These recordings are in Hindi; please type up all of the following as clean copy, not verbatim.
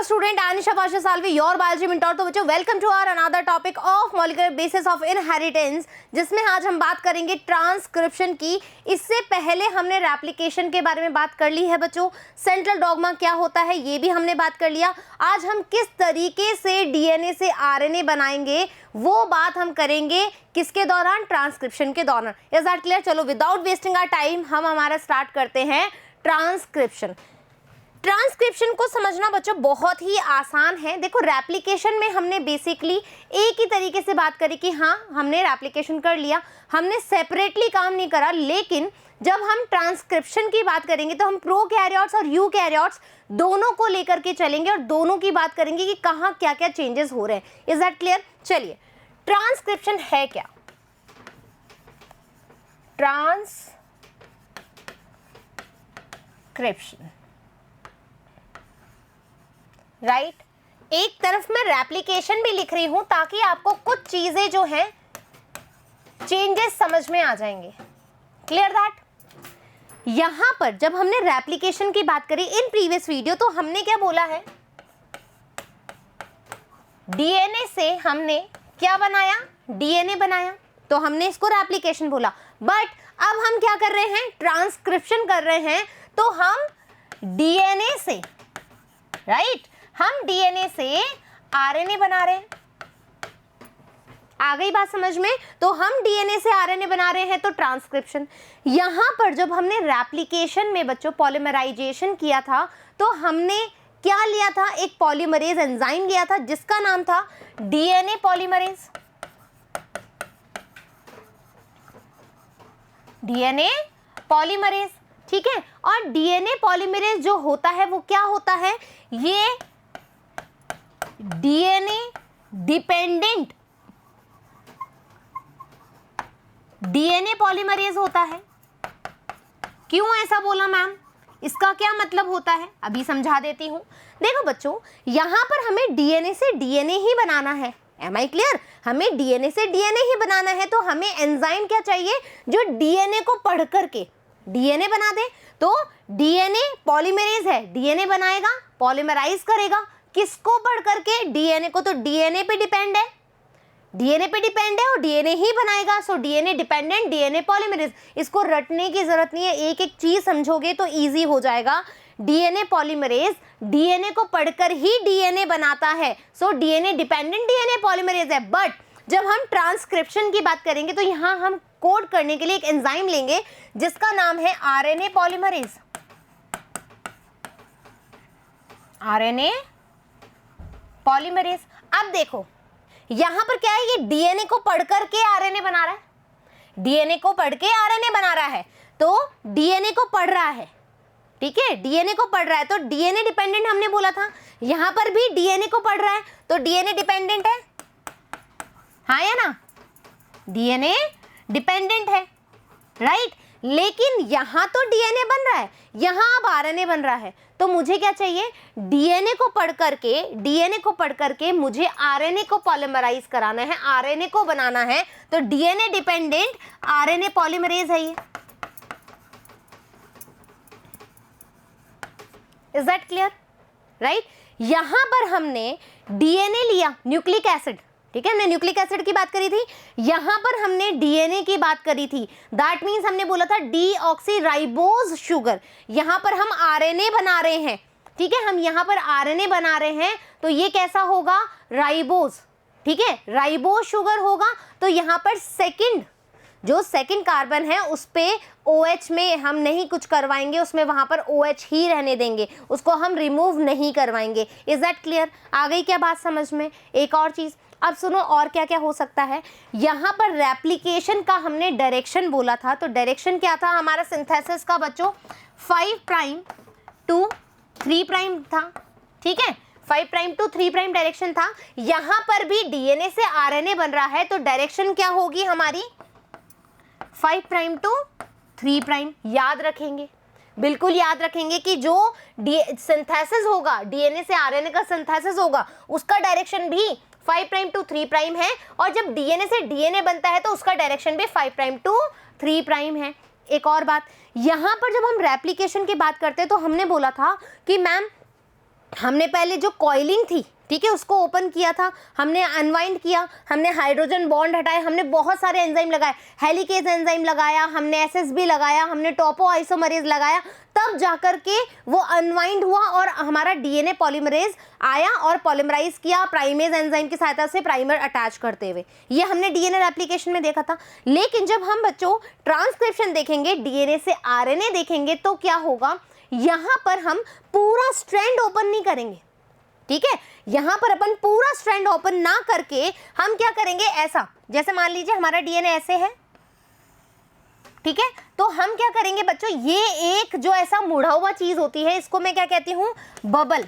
student Anisha Pasha Salvi, your biology mentor। तो बच्चों welcome to our another topic of molecular basis of inheritance, जिसमें आज हम बात करेंगे ट्रांसक्रिप्शन की। इससे पहले हमने रेप्लिकेशन के बारे में बात कर ली है बच्चों, सेंट्रल डॉगमा क्या होता है ये भी हमने बात कर लिया। आज हम किस तरीके से डीएनए से आरएनए बनाएंगे वो बात हम करेंगे किसके दौरान, ट्रांसक्रिप्शन के दौरान। Is that clear? चलो विदाउट वेस्टिंग आवर टाइम हम हमारा स्टार्ट करते हैं ट्रांसक्रिप्शन। ट्रांसक्रिप्शन को समझना बच्चों बहुत ही आसान है। देखो रेप्लिकेशन में हमने बेसिकली एक ही तरीके से बात करी कि हाँ हमने रेप्लिकेशन कर लिया, हमने सेपरेटली काम नहीं करा। लेकिन जब हम ट्रांसक्रिप्शन की बात करेंगे तो हम प्रोकैरियोट्स और यूकैरियोट्स दोनों को लेकर के चलेंगे और दोनों की बात करेंगे कि कहाँ क्या क्या चेंजेस हो रहे हैं। Is that clear? चलिए ट्रांसक्रिप्शन है क्या? ट्रांसक्रिप्शन राइट एक तरफ मैं रेप्लिकेशन भी लिख रही हूं ताकि आपको कुछ चीजें जो हैं चेंजेस समझ में आ जाएंगे। Clear that? यहां पर जब हमने रेप्लिकेशन की बात करी इन प्रीवियस वीडियो तो हमने क्या बोला है, डीएनए से हमने क्या बनाया, डीएनए बनाया, तो हमने इसको रेप्लिकेशन बोला। बट अब हम क्या कर रहे हैं, ट्रांसक्रिप्शन कर रहे हैं। तो हम डीएनए से राइट हम डीएनए से आरएनए बना रहे हैं। आ गई बात समझ में? तो हम डीएनए से आरएनए बना रहे हैं तो ट्रांसक्रिप्शन। यहां पर जब हमने रेप्लिकेशन में बच्चों पॉलीमराइजेशन किया था तो हमने क्या लिया था, एक पॉलीमरेज एंजाइम लिया था जिसका नाम था डीएनए पॉलीमरेज। डीएनए पॉलीमरेज, ठीक है। और डीएनए पॉलीमरेज जो होता है वो क्या होता है, ये डीएनए डिपेंडेंट डीएनए पॉलीमरेज होता है। क्यों ऐसा बोला मैम, इसका क्या मतलब होता है, अभी समझा देती हूं। देखो बच्चों यहां पर हमें डीएनए से डीएनए ही बनाना है। Am I clear? हमें डीएनए से डीएनए ही बनाना है तो हमें एंजाइम क्या चाहिए जो डीएनए को पढ़ करके डीएनए बना दे। तो डीएनए पॉलीमरेज है, डीएनए बनाएगा, पॉलीमराइज करेगा, किसको पढ़ करके, डीएनए को। तो डीएनए पे डिपेंड है, डीएनए पे डिपेंड है और डीएनए ही बनाएगा। So DNA dependent DNA polymerase. इसको रटने की जरूरत नहीं है, एक एक चीज समझोगे तो इजी हो जाएगा। डीएनए पॉलीमरेज डीएनए को पढ़कर ही डीएनए बनाता है। सो डीएनए डिपेंडेंट डीएनए पॉलीमरेज है। बट जब हम ट्रांसक्रिप्शन की बात करेंगे तो यहां हम कोड करने के लिए एक एंजाइम लेंगे जिसका नाम है आरएनए पॉलीमरेज। RNA polymerase. अब देखो यहां पर क्या है, ये डीएनए को पढ़ करके आरएनए बना रहा है, डीएनए को पढ़ के आरएनए बना रहा है। तो डीएनए को पढ़ रहा है, ठीक है, डीएनए को पढ़ रहा है तो डीएनए डिपेंडेंट हमने बोला था। यहां पर भी डीएनए को पढ़ रहा है तो डीएनए डिपेंडेंट है, हाँ या ना, डीएनए डिपेंडेंट है राइट। लेकिन यहां तो डीएनए बन रहा है, यहां अब आरएनए बन रहा है। तो मुझे क्या चाहिए, डीएनए को पढ़ करके मुझे आरएनए को पॉलीमराइज कराना है, आरएनए को बनाना है। तो डीएनए डिपेंडेंट आरएनए पॉलीमरेज है ये। Is that clear? राइट। यहां पर हमने डीएनए लिया, न्यूक्लिक एसिड, ठीक है, हमने न्यूक्लिक एसिड की बात करी थी। यहां पर हमने डीएनए की बात करी थी। दैट मींस हमने बोला था डीऑक्सीराइबोज शुगर। यहां पर हम आरएनए बना रहे हैं, ठीक है, हम यहां पर आरएनए बना रहे हैं तो ये कैसा होगा, राइबोज, ठीक है, राइबोज शुगर होगा। तो यहां पर जो सेकंड कार्बन है उस पे OH में हम नहीं कुछ करवाएंगे, उसमें वहां पर OH ही रहने देंगे, उसको हम रिमूव नहीं करवाएंगे। Is that clear? आ गई क्या बात समझ में? एक और चीज अब सुनो, और क्या क्या हो सकता है। यहां पर रेप्लिकेशन का हमने डायरेक्शन बोला था, तो डायरेक्शन क्या था हमारा सिंथेसिस का बच्चों, 5 प्राइम टू 3 प्राइम था, ठीक है, 5 प्राइम टू 3 प्राइम डायरेक्शन था। यहां पर भी डीएनए से आरएनए बन रहा है तो डायरेक्शन क्या होगी हमारी, 5 प्राइम टू 3 प्राइम। याद रखेंगे, बिल्कुल याद रखेंगे कि जो सिंथेसिस होगा, डीएनए से आरएनए का सिंथेसिस होगा, उसका डायरेक्शन भी 5 प्राइम टू 3 प्राइम है। और जब डीएनए से डीएनए बनता है तो उसका डायरेक्शन भी 5 प्राइम टू 3 प्राइम है। एक और बात, यहां पर जब हम रेप्लिकेशन की बात करते हैं तो हमने बोला था कि मैम हमने पहले जो कॉइलिंग थी, ठीक है, उसको ओपन किया था, हमने अनवाइंड किया, हमने हाइड्रोजन बॉन्ड हटाए, हमने बहुत सारे एंजाइम लगाए, हेलिकेज एंजाइम लगाया, हमने एसएसबी लगाया, हमने टोपो आइसोमरेज लगाया, तब जाकर के वो अनवाइंड हुआ और हमारा डीएनए पॉलीमरेज आया और पॉलीमराइज किया प्राइमेज एंजाइम की सहायता से प्राइमर अटैच करते हुए। ये हमने डीएनए रेप्लिकेशन में देखा था। लेकिन जब हम बच्चों ट्रांसक्रिप्शन देखेंगे, डीएनए से आरएनए देखेंगे, तो क्या होगा, यहाँ पर हम पूरा स्ट्रैंड ओपन नहीं करेंगे, ठीक है, यहाँ पर अपन पूरा स्ट्रैंड ओपन ना करके हम क्या करेंगे, ऐसा, जैसे मान लीजिए हमारा डीएनए ऐसे है, ठीक है, तो हम क्या करेंगे बच्चों, ये एक जो ऐसा मुड़ा हुआ चीज होती है, इसको मैं क्या कहती हूं, बबल,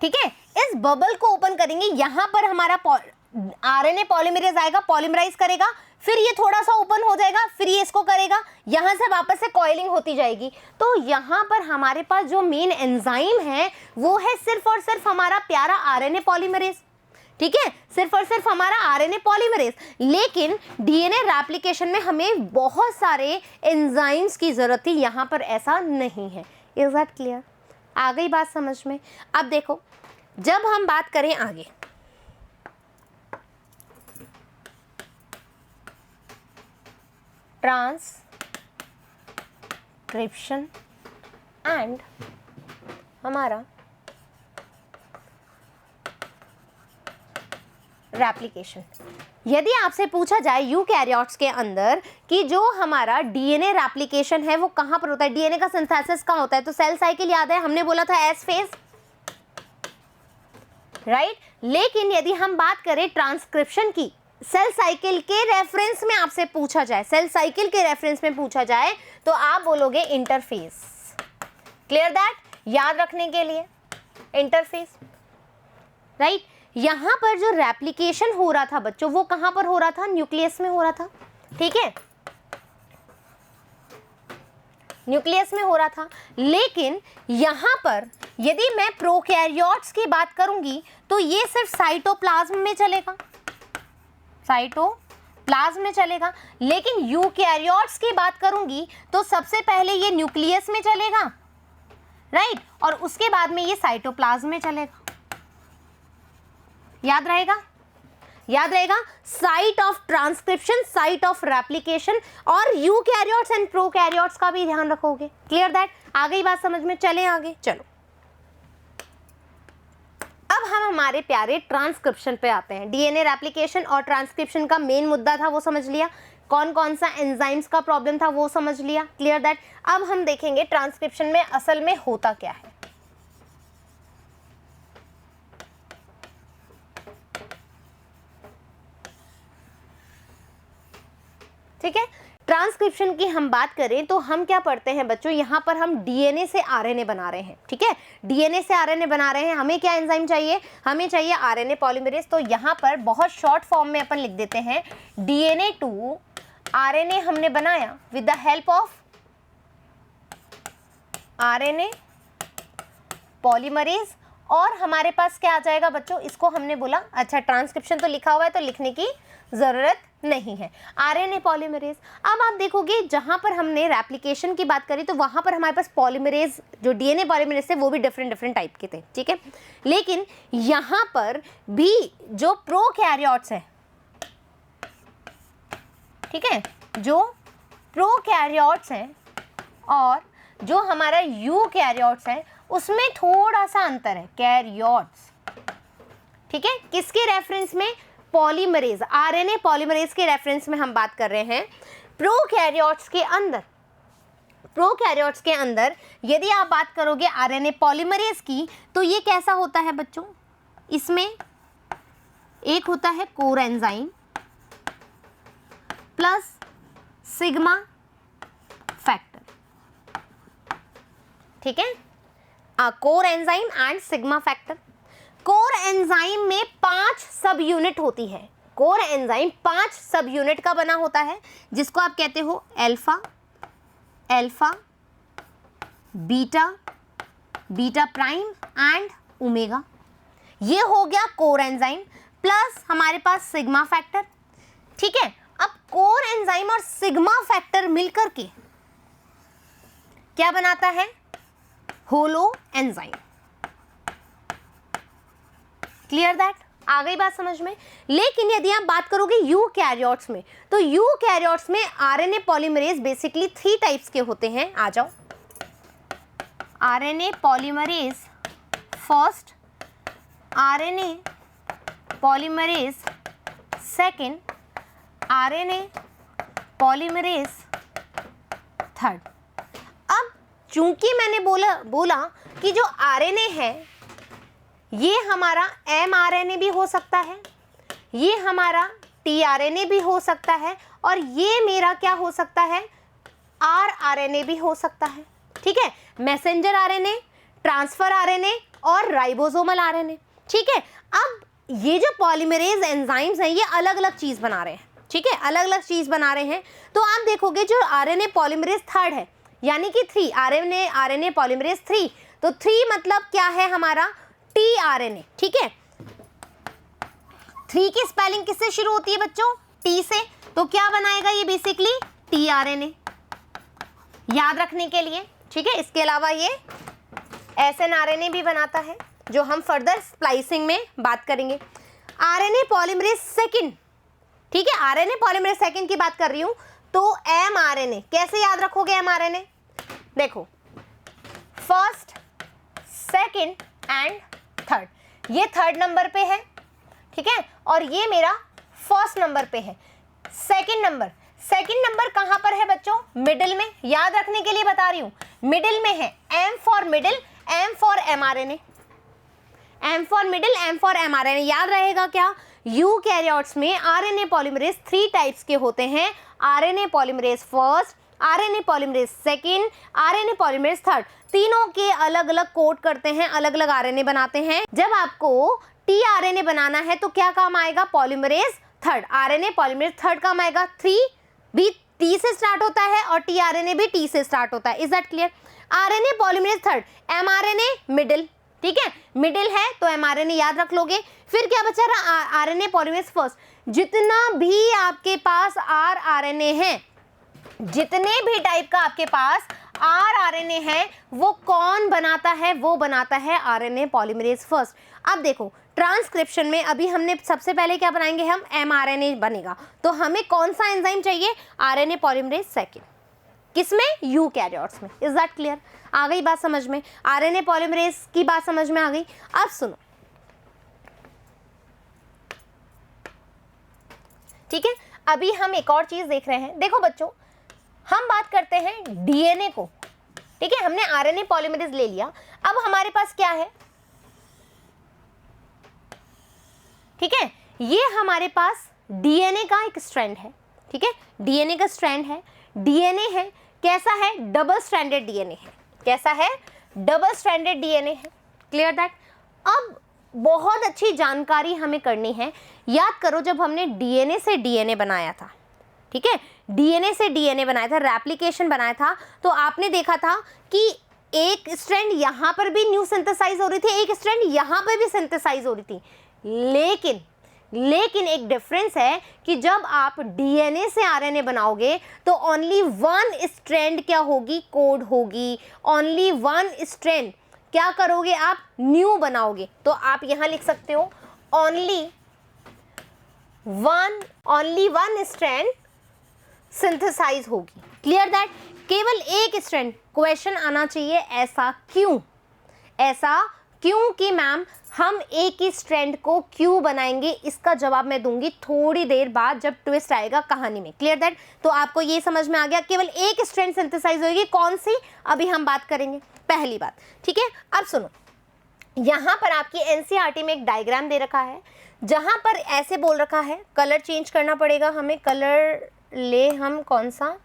ठीक है, इस बबल को ओपन करेंगे, यहां पर हमारा आरएनए पॉलीमरेज आएगा, पॉलीमराइज करेगा, फिर ये थोड़ा सा ओपन हो जाएगा, फिर ये इसको करेगा, यहां से वापस से कॉइलिंग होती जाएगी। तो यहां पर हमारे पास जो मेन एंजाइम है वो है सिर्फ और सिर्फ हमारा प्यारा आरएनए पॉलीमरेज, ठीक है, सिर्फ और सिर्फ हमारा आरएनए पॉलीमरेज। लेकिन डीएनए रेप्लिकेशन में हमें बहुत सारे एंजाइम्स की जरूरत थी, यहां पर ऐसा नहीं है। Is that clear? आ गई बात समझ में? अब देखो, जब हम बात करें आगे, ट्रांसक्रिप्शन एंड हमारा रेप्लिकेशन, यदि आपसे पूछा जाए यूकैरियोट्स के अंदर कि जो हमारा डीएनए रेप्लिकेशन है वो कहां पर होता है, डीएनए का सिंथेसिस कहां होता है, तो सेल साइकिल याद है, हमने बोला था एस फेज, राइट। लेकिन यदि हम बात करें ट्रांसक्रिप्शन की, सेल साइकिल के रेफरेंस में आपसे पूछा जाए, सेल साइकिल के रेफरेंस में पूछा जाए, तो आप बोलोगे इंटरफेस। Clear that? याद रखने के लिए इंटरफेस, राइट। यहां पर जो रेप्लिकेशन हो रहा था बच्चों, वो कहां पर हो रहा था, न्यूक्लियस में हो रहा था, ठीक है, न्यूक्लियस में हो रहा था। लेकिन यहां पर यदि मैं प्रोकैरियोट्स की बात करूंगी तो ये सिर्फ साइटोप्लाज्म में चलेगा, साइटोप्लाज्म में चलेगा। लेकिन यूकैरियोट्स की बात करूंगी तो सबसे पहले ये न्यूक्लियस में चलेगा, राइट, और उसके बाद में ये साइटोप्लाज्म में चलेगा। याद रहेगा? याद रहेगा, site of transcription, site of replication, और यूकैरियोट्स एंड प्रोकैरियोट्स का भी ध्यान रखोगे। Clear that? आ गई बात समझ में? चलें आगे, चलो। अब हम हमारे प्यारे ट्रांसक्रिप्शन पे आते हैं। डीएनए रेप्लिकेशन और ट्रांसक्रिप्शन का मेन मुद्दा था वो समझ लिया, कौन कौन सा एंजाइम्स का प्रॉब्लम था वो समझ लिया। Clear that? अब हम देखेंगे ट्रांसक्रिप्शन में असल में होता क्या है। ठीक है, ट्रांसक्रिप्शन की हम बात करें तो हम क्या पढ़ते हैं बच्चों, यहाँ पर हम डीएनए से आरएनए बना रहे हैं, ठीक है, डीएनए से आरएनए बना रहे हैं। हमें क्या एंजाइम चाहिए, हमें चाहिए आरएनए पॉलीमरेज। तो यहाँ पर बहुत शॉर्ट फॉर्म में अपन लिख देते हैं डीएनए टू आरएनए हमने बनाया with the help of RNA polymerase. और हमारे पास क्या आ जाएगा बच्चों, इसको हमने बोला, अच्छा ट्रांसक्रिप्शन तो लिखा हुआ है तो लिखने की जरूरत नहीं है, आरएनए पॉलीमरेज। अब आप देखोगे जहां पर हमने रेप्लिकेशन की बात करी तो वहां पर हमारे पास पॉलीमरेज, जो डीएनए पॉलीमरेज थे वो भी डिफरेंट टाइप के थे, ठीक है। लेकिन यहां पर भी जो प्रोकैरियोट्स है, ठीक है, जो प्रोकैरियोट्स हैं और जो हमारा यूकैरियोट्स है उसमें थोड़ा सा अंतर है, कैरियोट्स, ठीक है, किसके रेफरेंस में, पॉलीमरेज, आरएनए पॉलीमरेज के रेफरेंस में हम बात कर रहे हैं। प्रोकैरियोट्स के अंदर यदि आप बात करोगे आरएनए पॉलीमरेज की तो ये कैसा होता है बच्चों, इसमें एक होता है core enzyme plus sigma factor, ठीक है, core enzyme and sigma factor. Core enzyme में 5 सब यूनिट होती है, कोर एंजाइम 5 सब यूनिट का बना होता है, जिसको आप कहते हो alpha, alpha, beta, beta prime and omega. ये हो गया कोर एंजाइम प्लस हमारे पास सिग्मा फैक्टर, ठीक है। अब कोर एंजाइम और सिग्मा फैक्टर मिलकर के क्या बनाता है, होलो एंजाइम। Clear that? आ गई बात समझ में? लेकिन यदि आप बात करोगे यूकैरियोट्स में, तो यूकैरियोट्स में आरएनए पॉलीमरेज बेसिकली 3 टाइप्स के होते हैं। आ जाओ, RNA polymerase first, RNA polymerase second, RNA polymerase third. अब चूंकि मैंने बोला कि जो आरएनए है ये हमारा एमआरएनए भी हो सकता है, ये हमारा टीआरएनए भी हो सकता है, और ये मेरा क्या हो सकता है, आरआरएनए भी हो सकता है। ठीक है, मैसेंजर आरएनए, ट्रांसफर आरएनए और राइबोसोमल आरएनए। ठीक है, अब ये जो पॉलीमरेज एंजाइम्स हैं ये अलग अलग चीज बना रहे हैं। ठीक है, अलग अलग चीज बना रहे हैं। तो आप देखोगे जो आरएनए पॉलीमरेज थर्ड है, यानी कि 3 आरएनए पॉलीमरेज 3, तो 3 मतलब क्या है हमारा, टीआरएनए। ठीक है, 3 की स्पेलिंग किससे शुरू होती है बच्चों, टी से, तो क्या बनाएगा ये बेसिकली टीआरएनए, याद रखने के लिए। ठीक है, इसके अलावा ये एसएनआरएनए भी बनाता है, जो हम फर्दर स्प्लाइसिंग में बात करेंगे। आरएनए पॉलीमरेज सेकंड, ठीक है, आरएनए पॉलीमरेज सेकंड की बात कर रही हूं, तो एमआरएनए कैसे याद रखोगे एमआरएनए, देखो फर्स्ट, सेकंड एंड थर्ड, ये थर्ड नंबर पे है। ठीक है, और ये मेरा फर्स्ट नंबर पे है। सेकंड नंबर कहां पर है बच्चों, मिडिल में, याद रखने के लिए बता रही हूं, मिडिल में है। M for middle, M for mRNA, M for middle, M for mRNA, याद रहेगा क्या। यूकैरियोट्स में आरएनए पॉलीमरेज 3 टाइप्स के होते हैं, RNA polymerase first, RNA polymerase second, RNA polymerase third. तीनों के अलग अलग कोड करते हैं, अलग अलग आरएनए बनाते हैं। जब आपको टीआरएनए बनाना है तो क्या काम आएगा, polymerase third, RNA polymerase third काम आएगा। 3 भी टी से स्टार्ट होता है और टीआरएनए भी टी से स्टार्ट होता है। Is that clear? RNA polymerase third, mRNA middle, ठीक है, मिडिल है तो एमआरएनए याद रख लोगे। फिर क्या बचा रहा, आरएनए पॉलीमरेज फर्स्ट। जितना भी आपके पास आरआरएनए है, जितने भी टाइप का आपके पास आरआरएनए है, वो कौन बनाता है, वो बनाता है आरएनए पॉलीमरेज फर्स्ट। अब देखो ट्रांसक्रिप्शन में अभी हमने सबसे पहले क्या बनाएंगे, हम एमआरएनए बनेगा, तो हमें कौन सा एंजाइम चाहिए, आरएनए पॉलीमरेज सेकंड, किसमें, यूकैरियोट्स में। Is that clear? आ गई बात समझ में, आरएनए पॉलीमरेज की बात समझ में आ गई। अब सुनो, ठीक है, अभी हम एक और चीज देख रहे हैं। देखो बच्चों, हम बात करते हैं डीएनए को, ठीक है, हमने आरएनए पॉलीमरेज ले लिया, अब हमारे पास क्या है, ठीक है, ये हमारे पास डीएनए का एक स्ट्रैंड है। ठीक है, डीएनए का स्ट्रैंड है, डीएनए है, कैसा है, डबल स्ट्रैंडेड डीएनए है। कैसा है, डबल स्ट्रैंडेड डीएनए है। Clear that? अब बहुत अच्छी जानकारी हमें करनी है। याद करो जब हमने डीएनए से डीएनए बनाया था, ठीक है, डीएनए से डीएनए बनाया था, रेप्लिकेशन बनाया था, तो आपने देखा था कि एक स्ट्रैंड यहाँ पर भी न्यू सिंथेसाइज हो रही थी, एक स्ट्रैंड यहाँ पर भी सिंथेसाइज हो रही थी। लेकिन एक डिफरेंस है कि जब आप डीएनए से आरएनए बनाओगे तो ओनली 1 स्ट्रैंड क्या होगी, कोड होगी, ओनली 1 स्ट्रैंड क्या करोगे आप, न्यू बनाओगे। तो आप यहां लिख सकते हो ओनली वन स्ट्रैंड सिंथेसाइज होगी। Clear that? केवल एक स्ट्रैंड। क्वेश्चन आना चाहिए ऐसा क्यों, ऐसा क्योंकि मैम हम एक ही स्ट्रैंड को क्यों बनाएंगे, इसका जवाब मैं दूंगी थोड़ी देर बाद जब ट्विस्ट आएगा कहानी में। Clear that? तो आपको ये समझ में आ गया, केवल एक स्ट्रैंड सिंथेसाइज होगी, कौन सी, अभी हम बात करेंगे, पहली बात। ठीक है, अब सुनो, यहाँ पर आपकी एनसीईआरटी में एक डायग्राम दे रखा है, जहां पर ऐसे बोल रखा है, कलर चेंज करना पड़ेगा हमें, कलर ले हम कौन सा,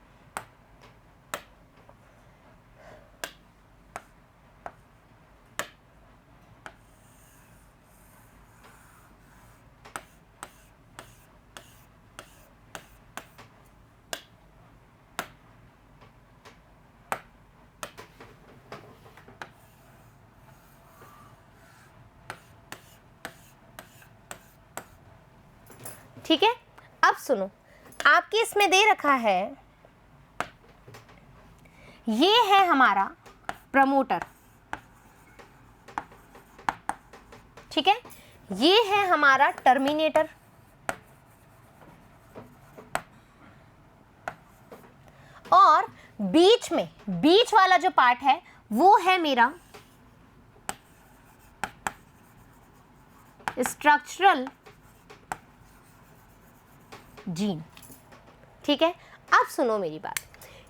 ठीक है। अब सुनो, आपके इसमें दे रखा है, ये है हमारा प्रमोटर, ठीक है, ये है हमारा टर्मिनेटर, और बीच में, बीच वाला जो पार्ट है वो है मेरा स्ट्रक्चरल जीन। ठीक है, अब सुनो मेरी बात,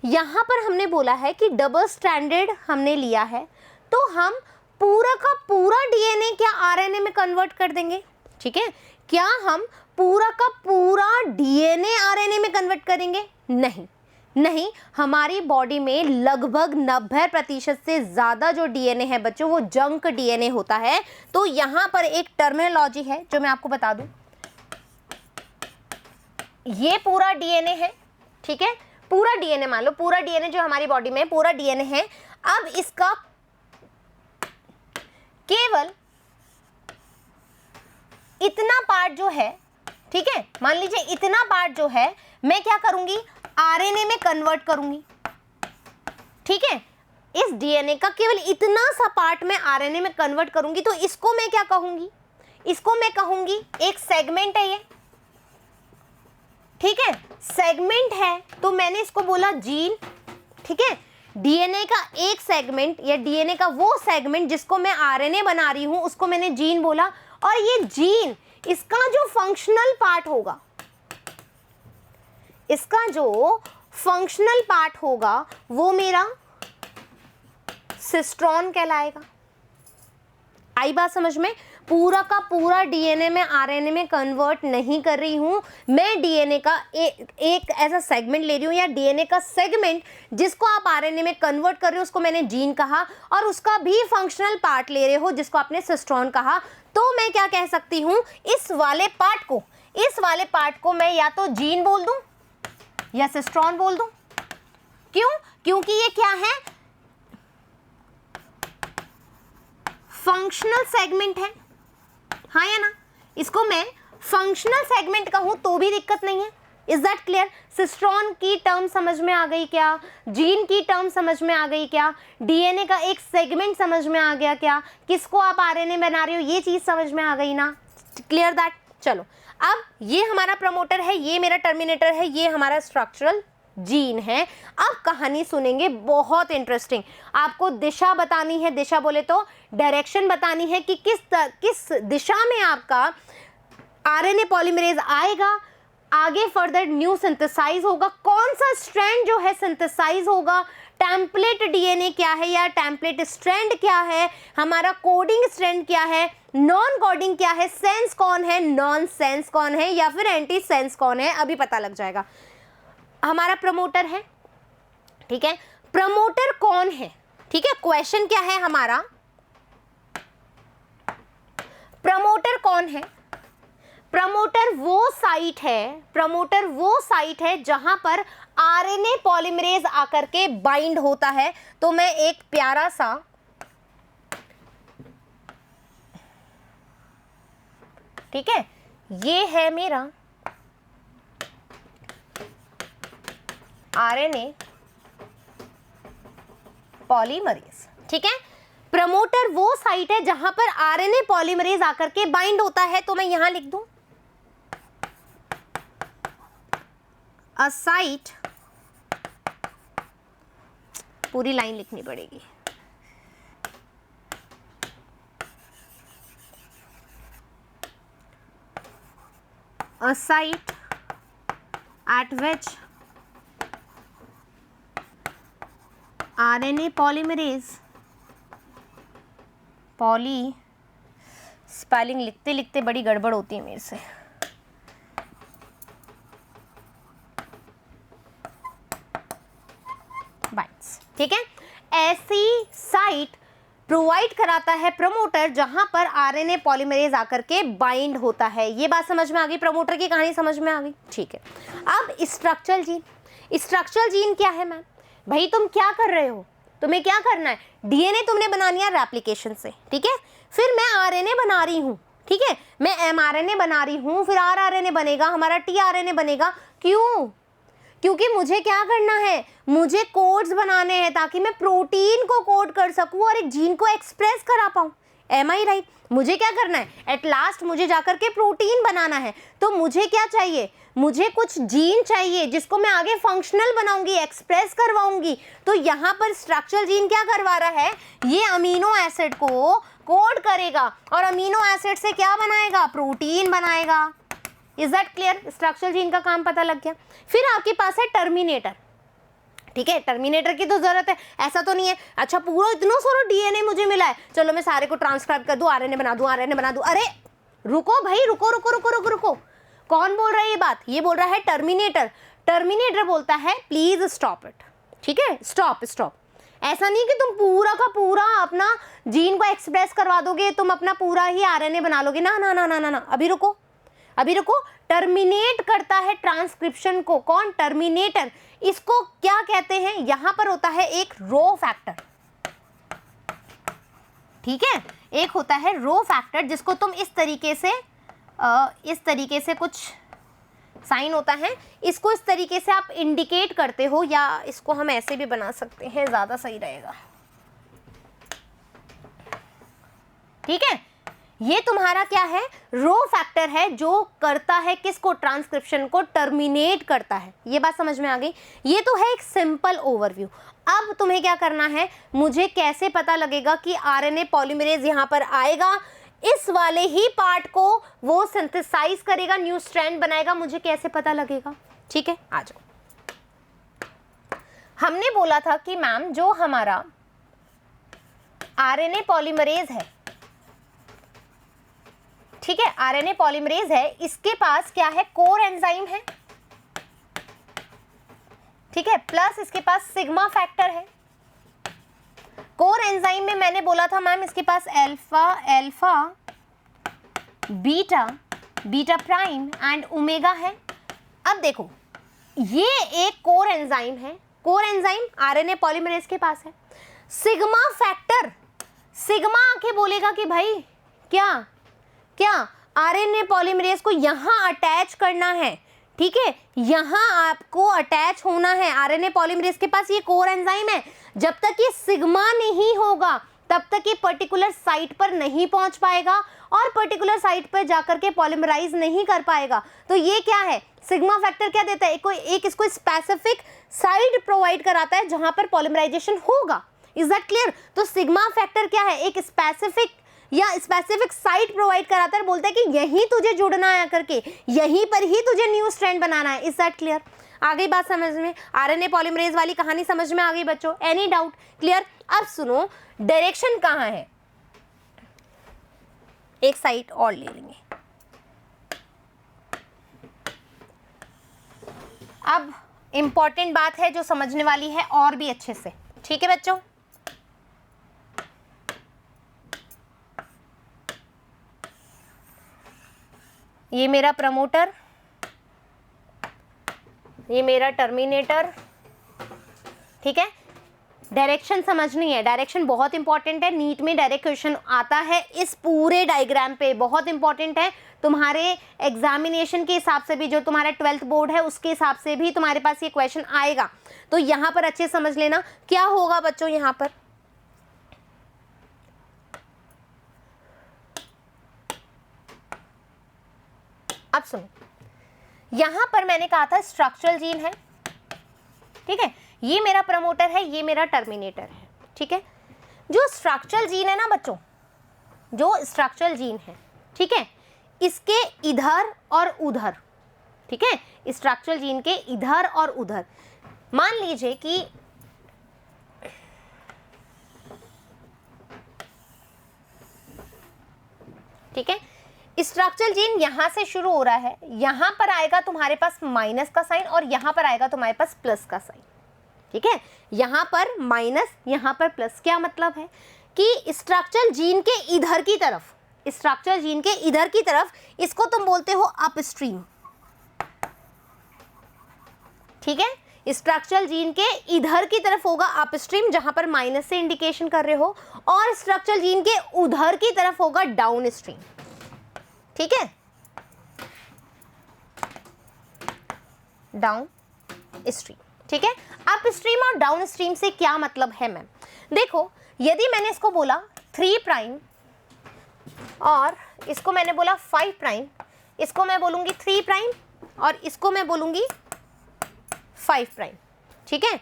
यहां पर हमने बोला है कि डबल स्ट्रैंडेड हमने लिया है, तो हम पूरा का पूरा डीएनए क्या आरएनए में कन्वर्ट कर देंगे? ठीक है, क्या हम पूरा का पूरा डीएनए आरएनए में कन्वर्ट करेंगे? नहीं, नहीं, हमारी बॉडी में लगभग 90% से ज़्यादा जो डीएनए है बच्चों वो जंक डीएनए होता है। तो यहाँ पर एक टर्मिनोलॉजी है जो मैं आपको बता दूं, ये पूरा डीएनए है, ठीक है, पूरा डीएनए मान लो, पूरा डीएनए जो हमारी बॉडी में पूरा डीएनए है। अब इसका केवल इतना पार्ट जो है, ठीक है, मान लीजिए इतना पार्ट जो है मैं क्या करूंगी, आरएनए में कन्वर्ट करूंगी। ठीक है, इस डीएनए का केवल इतना सा पार्ट मैं आरएनए में कन्वर्ट करूंगी, तो इसको मैं क्या कहूंगी, इसको मैं कहूंगी एक सेगमेंट है ये। ठीक है, सेगमेंट है, तो मैंने इसको बोला जीन। ठीक है, डीएनए का एक सेगमेंट या डीएनए का वो सेगमेंट जिसको मैं आरएनए बना रही हूं उसको मैंने जीन बोला। और ये जीन, इसका जो फंक्शनल पार्ट होगा, इसका जो फंक्शनल पार्ट होगा वो मेरा सिस्ट्रॉन कहलाएगा। आई बात समझ में? पूरा का पूरा डीएनए में आरएनए में कन्वर्ट नहीं कर रही हूं मैं, डीएनए का एक ऐसा सेगमेंट ले रही हूं, या डीएनए का सेगमेंट जिसको आप आरएनए में कन्वर्ट कर रहे हो उसको मैंने जीन कहा, और उसका भी फंक्शनल पार्ट ले रहे हो जिसको आपने सिस्ट्रॉन कहा। तो मैं क्या कह सकती हूं, इस वाले पार्ट को मैं या तो जीन बोल दूं या सिस्ट्रॉन बोल दूं। क्यों? क्योंकि ये क्या है, फंक्शनल सेगमेंट है, हाँ या ना? इसको मैं फंक्शनल सेगमेंट कहूं तो भी दिक्कत नहीं है। Is that clear? सिस्ट्रॉन की टर्म समझ में आ गई क्या? जीन की टर्म समझ में आ गई क्या? डीएनए का एक सेगमेंट समझ में आ गया क्या? किसको आप आरएनए बना रहे हो ये चीज समझ में आ गई ना? Clear that? चलो, अब ये हमारा प्रमोटर है, ये मेरा टर्मिनेटर है, ये हमारा स्ट्रक्चरल जीन है। अब कहानी सुनेंगे, बहुत इंटरेस्टिंग। आपको दिशा बतानी है, दिशा बोले तो डायरेक्शन बतानी है कि किस दिशा में आपका आरएनए पॉलीमरेज आएगा, आगे फर्दर न्यू सिंथेसाइज होगा, कौन सा स्ट्रैंड जो है सिंथेसाइज होगा, टेम्पलेट डीएनए क्या है या टेम्पलेट स्ट्रैंड क्या है, हमारा कोडिंग स्ट्रैंड क्या है, नॉन कोडिंग क्या है, सेंस कौन है, नॉन सेंस कौन है, या फिर एंटी सेंस कौन है, अभी पता लग जाएगा। हमारा प्रमोटर है, ठीक है, प्रमोटर कौन है? ठीक है, क्वेश्चन क्या है हमारा, प्रमोटर कौन है? प्रमोटर वो साइट है जहां पर आरएनए पॉलीमरेज आकर के बाइंड होता है। तो मैं एक प्यारा सा ठीक है, ये है मेरा आरएनए पॉलीमरेज। ठीक है, प्रमोटर वो साइट है जहां पर आरएनए पॉलीमरेज आकर के बाइंड होता है। तो मैं यहां लिख दूं अ साइट, पूरी लाइन लिखनी पड़ेगी, a site at which RNA polymerase, poly spelling लिखते लिखते बड़ी गड़बड़ होती है मेरे से, बाइट्स। ठीक है, ऐसी साइट प्रोवाइड कराता है प्रमोटर जहां पर आरएनए पॉलीमरेज आकर के बाइंड होता है। ये बात समझ में आ गई, प्रमोटर की कहानी समझ में आ गई। ठीक है, अब स्ट्रक्चरल जीन क्या है मैम? भाई तुम क्या कर रहे हो, तुम्हें क्या करना है, डीएनए तुमने बनानी है रेप्लिकेशन से, ठीक है, फिर मैं आरएनए बना रही हूँ, ठीक है, मैं एमआरएनए बना रही हूँ, फिर आरआरएनए बनेगा, हमारा टीआरएनए बनेगा। क्यों? क्योंकि मुझे क्या करना है, मुझे कोड्स बनाने हैं ताकि मैं प्रोटीन को कोड कर सकूं और एक जीन को एक्सप्रेस करा पाऊं। एम आई राइट? मुझे क्या करना है, एट लास्ट मुझे जाकर के प्रोटीन बनाना है, तो मुझे क्या चाहिए, मुझे कुछ जीन चाहिए जिसको मैं आगे फंक्शनल बनाऊंगी, एक्सप्रेस करवाऊंगी। तो यहाँ पर स्ट्रक्चरल जीन क्या करवा रहा है, ये अमीनो एसिड को कोड करेगा और अमीनो एसिड से क्या बनाएगा, प्रोटीन बनाएगा। Is that clear? Structural gene का काम पता लग गया। फिर आपके पास है टर्मिनेटर, ठीक है, टर्मिनेटर की तो जरूरत है, ऐसा तो नहीं है अच्छा पूरा इतना सारा डीएनए मुझे मिला है, चलो मैं सारे को ट्रांसक्राइब कर दूं, आरएनए बना दूं, आरएनए बना दूं। अरे रुको भाई, रुको रुको रुको रुको रुको, कौन बोल रहा है ये बात? ये बोल रहा है टर्मिनेटर। टर्मिनेटर बोलता है प्लीज स्टॉप इट, ठीक है, स्टॉप स्टॉप। ऐसा नहीं कि तुम पूरा का पूरा अपना जीन को एक्सप्रेस करवा दोगे, तुम अपना पूरा ही आरएनए बना लोगे, ना ना ना ना ना ना, अभी रुको अभी रुको। टर्मिनेट करता है ट्रांसक्रिप्शन को कौन, टर्मिनेटर। इसको क्या कहते हैं, यहां पर होता है एक रो फैक्टर, ठीक है, एक होता है रो फैक्टर जिसको तुम इस तरीके से कुछ साइन होता है, इसको इस तरीके से आप इंडिकेट करते हो, या इसको हम ऐसे भी बना सकते हैं, ज्यादा सही रहेगा, ठीक है। ये तुम्हारा क्या है, रो फैक्टर है जो करता है किसको, ट्रांसक्रिप्शन को टर्मिनेट करता है। ये बात समझ में आ गई? ये तो है एक सिंपल ओवरव्यू। अब तुम्हें क्या करना है, मुझे कैसे पता लगेगा कि आरएनए पॉलीमरेज यहाँ पर आएगा, इस वाले ही पार्ट को वो सिंथेसाइज करेगा, न्यू स्ट्रैंड बनाएगा, मुझे कैसे पता लगेगा? ठीक है, आ जाओ। हमने बोला था कि मैम जो हमारा आरएनए पॉलीमरेज है, ठीक है, आरएनए पॉलीमरेज है, इसके पास क्या है, कोर एंजाइम है, ठीक है, प्लस इसके पास सिग्मा फैक्टर है। कोर एंजाइम में मैंने बोला था मैम इसके पास alpha alpha beta beta prime and omega है। अब देखो ये एक कोर एंजाइम है, कोर एंजाइम आरएनए पॉलीमरेज के पास है। सिग्मा फैक्टर, सिग्मा आके बोलेगा कि भाई क्या क्या आरएनए पॉलीमरेज को यहाँ अटैच करना है, ठीक है, यहाँ आपको अटैच होना है। आरएनए पॉलीमरेज के पास ये कोर एंजाइम है, जब तक ये सिग्मा नहीं होगा तब तक ये पर्टिकुलर साइट पर नहीं पहुंच पाएगा और पर्टिकुलर साइट पर जाकर के पॉलीमराइज नहीं कर पाएगा। तो ये क्या है, सिग्मा फैक्टर क्या देता है, एक इसको स्पेसिफिक साइट प्रोवाइड कराता है जहां पर पॉलीमराइजेशन होगा। Is that clear? तो सिग्मा फैक्टर क्या है, एक स्पेसिफिक साइट प्रोवाइड कराता है, बोलता है कि यहीं तुझे जुड़ना है करके, यहीं पर ही तुझे न्यू स्ट्रैंड बनाना है। Is that clear? आ गई बात समझ में? आरएनए पॉलीमरेज वाली कहानी समझ में आ गई बच्चों? Any doubt? क्लियर? अब सुनो, डायरेक्शन कहाँ है, एक साइट और ले लेंगे। अब इंपॉर्टेंट बात है जो समझने वाली है और भी अच्छे से, ठीक है बच्चों? ये मेरा प्रमोटर, ये मेरा टर्मिनेटर, ठीक है। डायरेक्शन समझनी है, डायरेक्शन बहुत इंपॉर्टेंट है, नीट में डायरेक्ट क्वेश्चन आता है इस पूरे डायग्राम पे, बहुत इंपॉर्टेंट है। तुम्हारे एग्जामिनेशन के हिसाब से भी, जो तुम्हारा 12th बोर्ड है उसके हिसाब से भी तुम्हारे पास ये क्वेश्चन आएगा, तो यहाँ पर अच्छे समझ लेना क्या होगा बच्चों। यहाँ पर अब सुनो, यहां पर मैंने कहा था स्ट्रक्चरल जीन है, ठीक है, ये मेरा प्रमोटर है, ये मेरा टर्मिनेटर है, ठीक है। जो स्ट्रक्चरल जीन है ना बच्चों, जो स्ट्रक्चरल जीन है, ठीक है, इसके इधर और उधर, ठीक है, स्ट्रक्चरल जीन के इधर और उधर, मान लीजिए कि ठीक है, स्ट्रक्चरल जीन यहां से शुरू हो रहा है, यहां पर आएगा तुम्हारे पास माइनस का साइन और यहां पर आएगा तुम्हारे पास प्लस का साइन, ठीक है, यहां पर माइनस, यहां पर प्लस। क्या मतलब है कि स्ट्रक्चरल जीन के इधर की तरफ, स्ट्रक्चरल जीन के इधर की तरफ, इसको तुम बोलते हो अपस्ट्रीम, ठीक है, स्ट्रक्चरल जीन के इधर की तरफ होगा अपस्ट्रीम, जहां पर माइनस से इंडिकेशन कर रहे हो, और स्ट्रक्चरल जीन के उधर की तरफ होगा डाउन स्ट्रीम, ठीक है, डाउन स्ट्रीम, ठीक है। अप स्ट्रीम और डाउन स्ट्रीम से क्या मतलब है मैम? देखो, यदि मैंने इसको बोला 3 प्राइम और इसको मैंने बोला 5 प्राइम, इसको मैं बोलूँगी 3 प्राइम और इसको मैं बोलूँगी 5 प्राइम, ठीक है।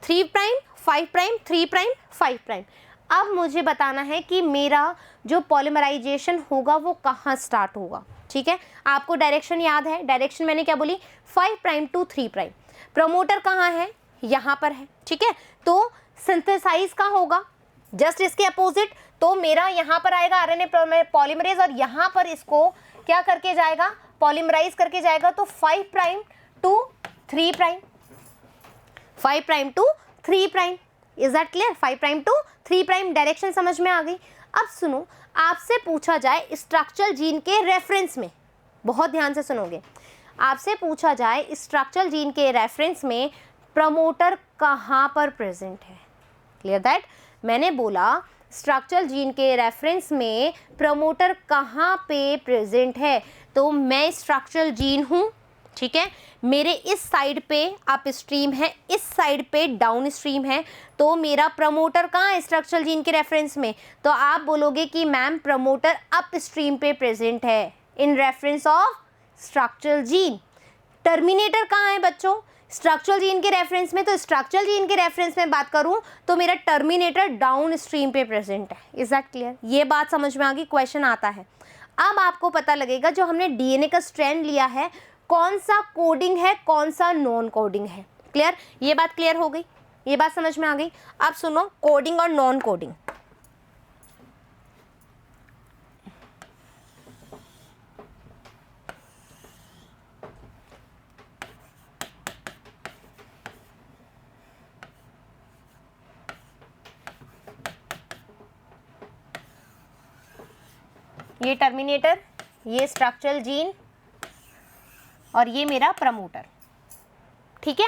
3 प्राइम, 5 प्राइम, 3 प्राइम, 5 प्राइम। अब मुझे बताना है कि मेरा जो पॉलीमराइजेशन होगा वो कहाँ स्टार्ट होगा, ठीक है। आपको डायरेक्शन याद है, डायरेक्शन मैंने क्या बोली, 5 प्राइम टू 3 प्राइम। प्रमोटर कहाँ है, यहाँ पर है, ठीक है। तो सिंथेसाइज कहाँ होगा, जस्ट इसके अपोजिट। तो मेरा यहाँ पर आएगा आरएनए पॉलीमरेज और यहाँ पर इसको क्या करके जाएगा, पॉलीमराइज करके जाएगा। तो 5 prime to 3 prime, 5 prime to 3 prime. Is that clear? 5 prime to 3 prime direction समझ में आ गई। अब सुनो, आपसे पूछा जाए स्ट्रक्चरल जीन के रेफरेंस में, बहुत ध्यान से सुनोगे, आपसे पूछा जाए स्ट्रक्चरल जीन के रेफरेंस में प्रमोटर कहाँ पर प्रेजेंट है। Clear that? मैंने बोला स्ट्रक्चरल जीन के रेफरेंस में प्रमोटर कहाँ पे प्रेजेंट है। तो मैं स्ट्रक्चरल जीन हूँ, ठीक है। मेरे इस साइड पे अप स्ट्रीम है, इस साइड पे डाउन स्ट्रीम है। तो मेरा प्रमोटर कहाँ है स्ट्रक्चरल जीन के रेफरेंस में? तो आप बोलोगे कि मैम प्रमोटर अप स्ट्रीम पे प्रेजेंट है in reference of structural gene. Terminator कहाँ है बच्चों स्ट्रक्चरल जीन के रेफरेंस में? तो स्ट्रक्चरल जीन के रेफरेंस में बात करूं तो मेरा टर्मिनेटर डाउन स्ट्रीम पे प्रेजेंट है। Is that clear? ये बात समझ में आ गई? क्वेश्चन आता है। अब आपको पता लगेगा जो हमने डीएनए का स्ट्रैंड लिया है कौन सा कोडिंग है, कौन सा नॉन कोडिंग है। क्लियर? ये बात क्लियर हो गई, ये बात समझ में आ गई। अब सुनो कोडिंग और नॉन कोडिंग। ये टर्मिनेटर, ये स्ट्रक्चरल जीन और ये मेरा प्रमोटर, ठीक है।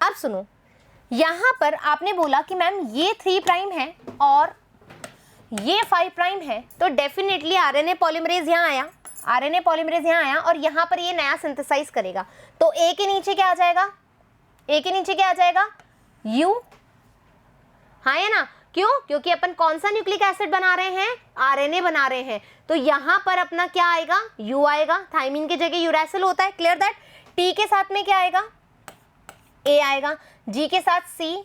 अब सुनो, यहाँ पर आपने बोला कि मैम ये 3 प्राइम है और ये 5 प्राइम है, तो डेफिनेटली आरएनए पॉलीमरेज यहाँ आया, आरएनए पॉलीमरेज यहाँ आया और यहाँ पर ये नया सिंथेसाइज करेगा। तो ए के नीचे क्या आ जाएगा, ए के नीचे क्या आ जाएगा, यू, हाँ है ना। क्यों? क्योंकि अपन कौन सा न्यूक्लिक एसिड बना रहे हैं, आरएनए बना रहे हैं। तो यहाँ पर अपना क्या आएगा, यू आएगा, थाइमिन की जगह यूरैसिल होता है। Clear that? टी के साथ में क्या आएगा, ए आएगा, जी के साथ सी,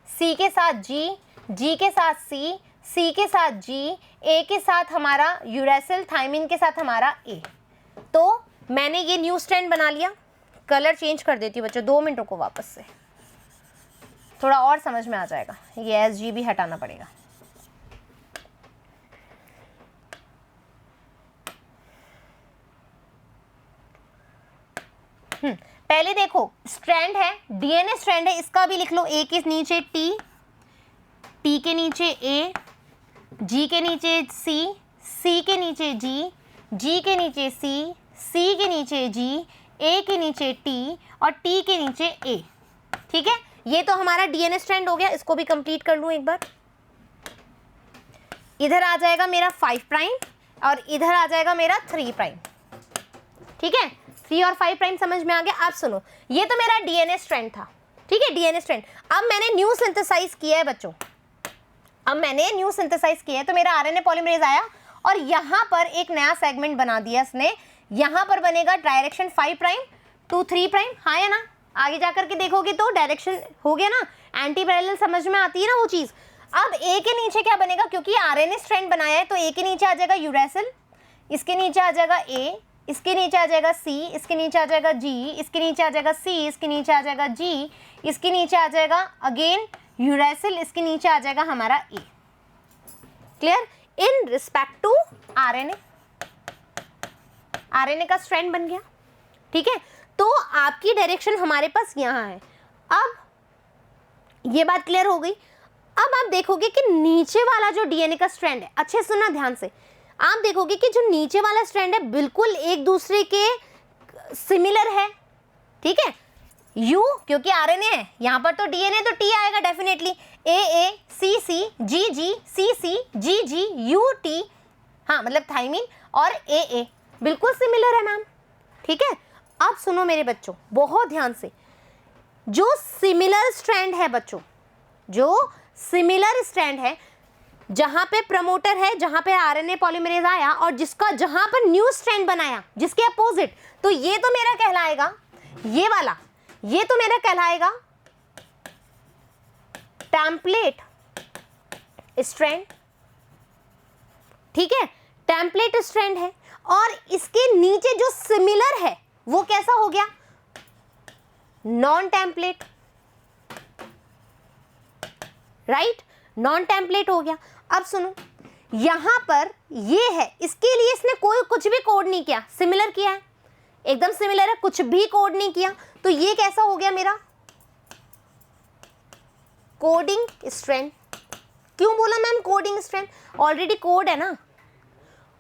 सी के साथ जी, जी के साथ सी, सी के साथ जी, ए के साथ हमारा यूरैसिल, थाइमिन के साथ हमारा ए। तो मैंने ये न्यू स्ट्रैंड बना लिया। कलर चेंज कर देती हूँ बच्चों, 2 मिनटों को वापस से, थोड़ा और समझ में आ जाएगा। ये एसजी भी हटाना पड़ेगा। पहले देखो स्ट्रैंड है, डीएनए स्ट्रैंड है, इसका भी लिख लो। ए के नीचे टी, टी के नीचे ए, जी के नीचे सी, सी के नीचे जी, जी के नीचे सी, सी के नीचे जी, ए के नीचे टी और टी के नीचे ए, ठीक है। ये तो हमारा डीएनए स्ट्रैंड हो गया। इसको भी कंप्लीट कर लूं एक बार। इधर आ जाएगा मेरा 5 प्राइम और इधर आ जाएगा मेरा 3 प्राइम, ठीक है। 3 और 5 प्राइम समझ में आ गया। आप सुनो, ये तो मेरा डीएनए स्ट्रैंड था, ठीक है, डीएनए स्ट्रैंड। अब मैंने न्यू सिंथेसाइज किया है बच्चों, अब मैंने न्यू सिंथेसाइज किया है, तो मेरा आरएनए पॉलीमरेज आया और यहाँ पर एक नया सेगमेंट बना दिया इसने। यहाँ पर बनेगा डायरेक्शन 5 प्राइम टू 3 प्राइम, हाँ या ना। आगे जाकर के देखोगे तो डायरेक्शन हो गया ना, एंटी पैरेलल समझ में आती है ना वो चीज़। अब ए के नीचे क्या बनेगा, क्योंकि आरएनए स्ट्रैंड बनाया है तो ए के नीचे आ जाएगा यूरैसिल, इसके नीचे आ जाएगा ए, इसके नीचे आ जाएगा सी, इसके नीचे आ जाएगा जी, इसके नीचे आ जाएगा सी, इसके नीचे आ जाएगा जी, इसके नीचे आ जाएगा अगेन यूरैसिल, इसके नीचे आ जाएगा हमारा A. Clear? In respect to RNA, RNA का स्ट्रैंड बन गया, ठीक है। तो आपकी डायरेक्शन हमारे पास यहाँ है। अब ये बात क्लियर हो गई। अब आप देखोगे कि नीचे वाला जो डीएनए का स्ट्रैंड है, अच्छे सुनना ध्यान से, आप देखोगे कि जो नीचे वाला स्ट्रैंड है बिल्कुल एक दूसरे के सिमिलर है, ठीक है। यू क्योंकि आरएनए है, यहाँ पर तो डीएनए तो टी आएगा definitely, A A, C C, G G, C C, G G, U T, हाँ मतलब थाइमिन और ए ए बिल्कुल सिमिलर है मैम, ठीक है। अब सुनो मेरे बच्चों बहुत ध्यान से, जो सिमिलर स्ट्रैंड है बच्चों, जो सिमिलर स्ट्रैंड है जहां पे प्रमोटर है, जहां पे आरएनए पॉलीमरेज आया और जिसका जहां पर न्यू स्ट्रैंड बनाया जिसके अपोजिट, तो ये तो मेरा कहलाएगा, ये वाला, ये तो मेरा कहलाएगा टेम्पलेट स्ट्रैंड, ठीक है, टेम्पलेट स्ट्रैंड है। और इसके नीचे जो सिमिलर है वो कैसा हो गया, non template, right, non template हो गया। अब सुनो, यहां पर ये है, इसके लिए इसने कोई कुछ भी कोड नहीं किया, सिमिलर किया है, एकदम सिमिलर है, कुछ भी कोड नहीं किया, तो ये कैसा हो गया मेरा कोडिंग स्ट्रैंड। क्यों बोला ma'am coding strand, already code है ना,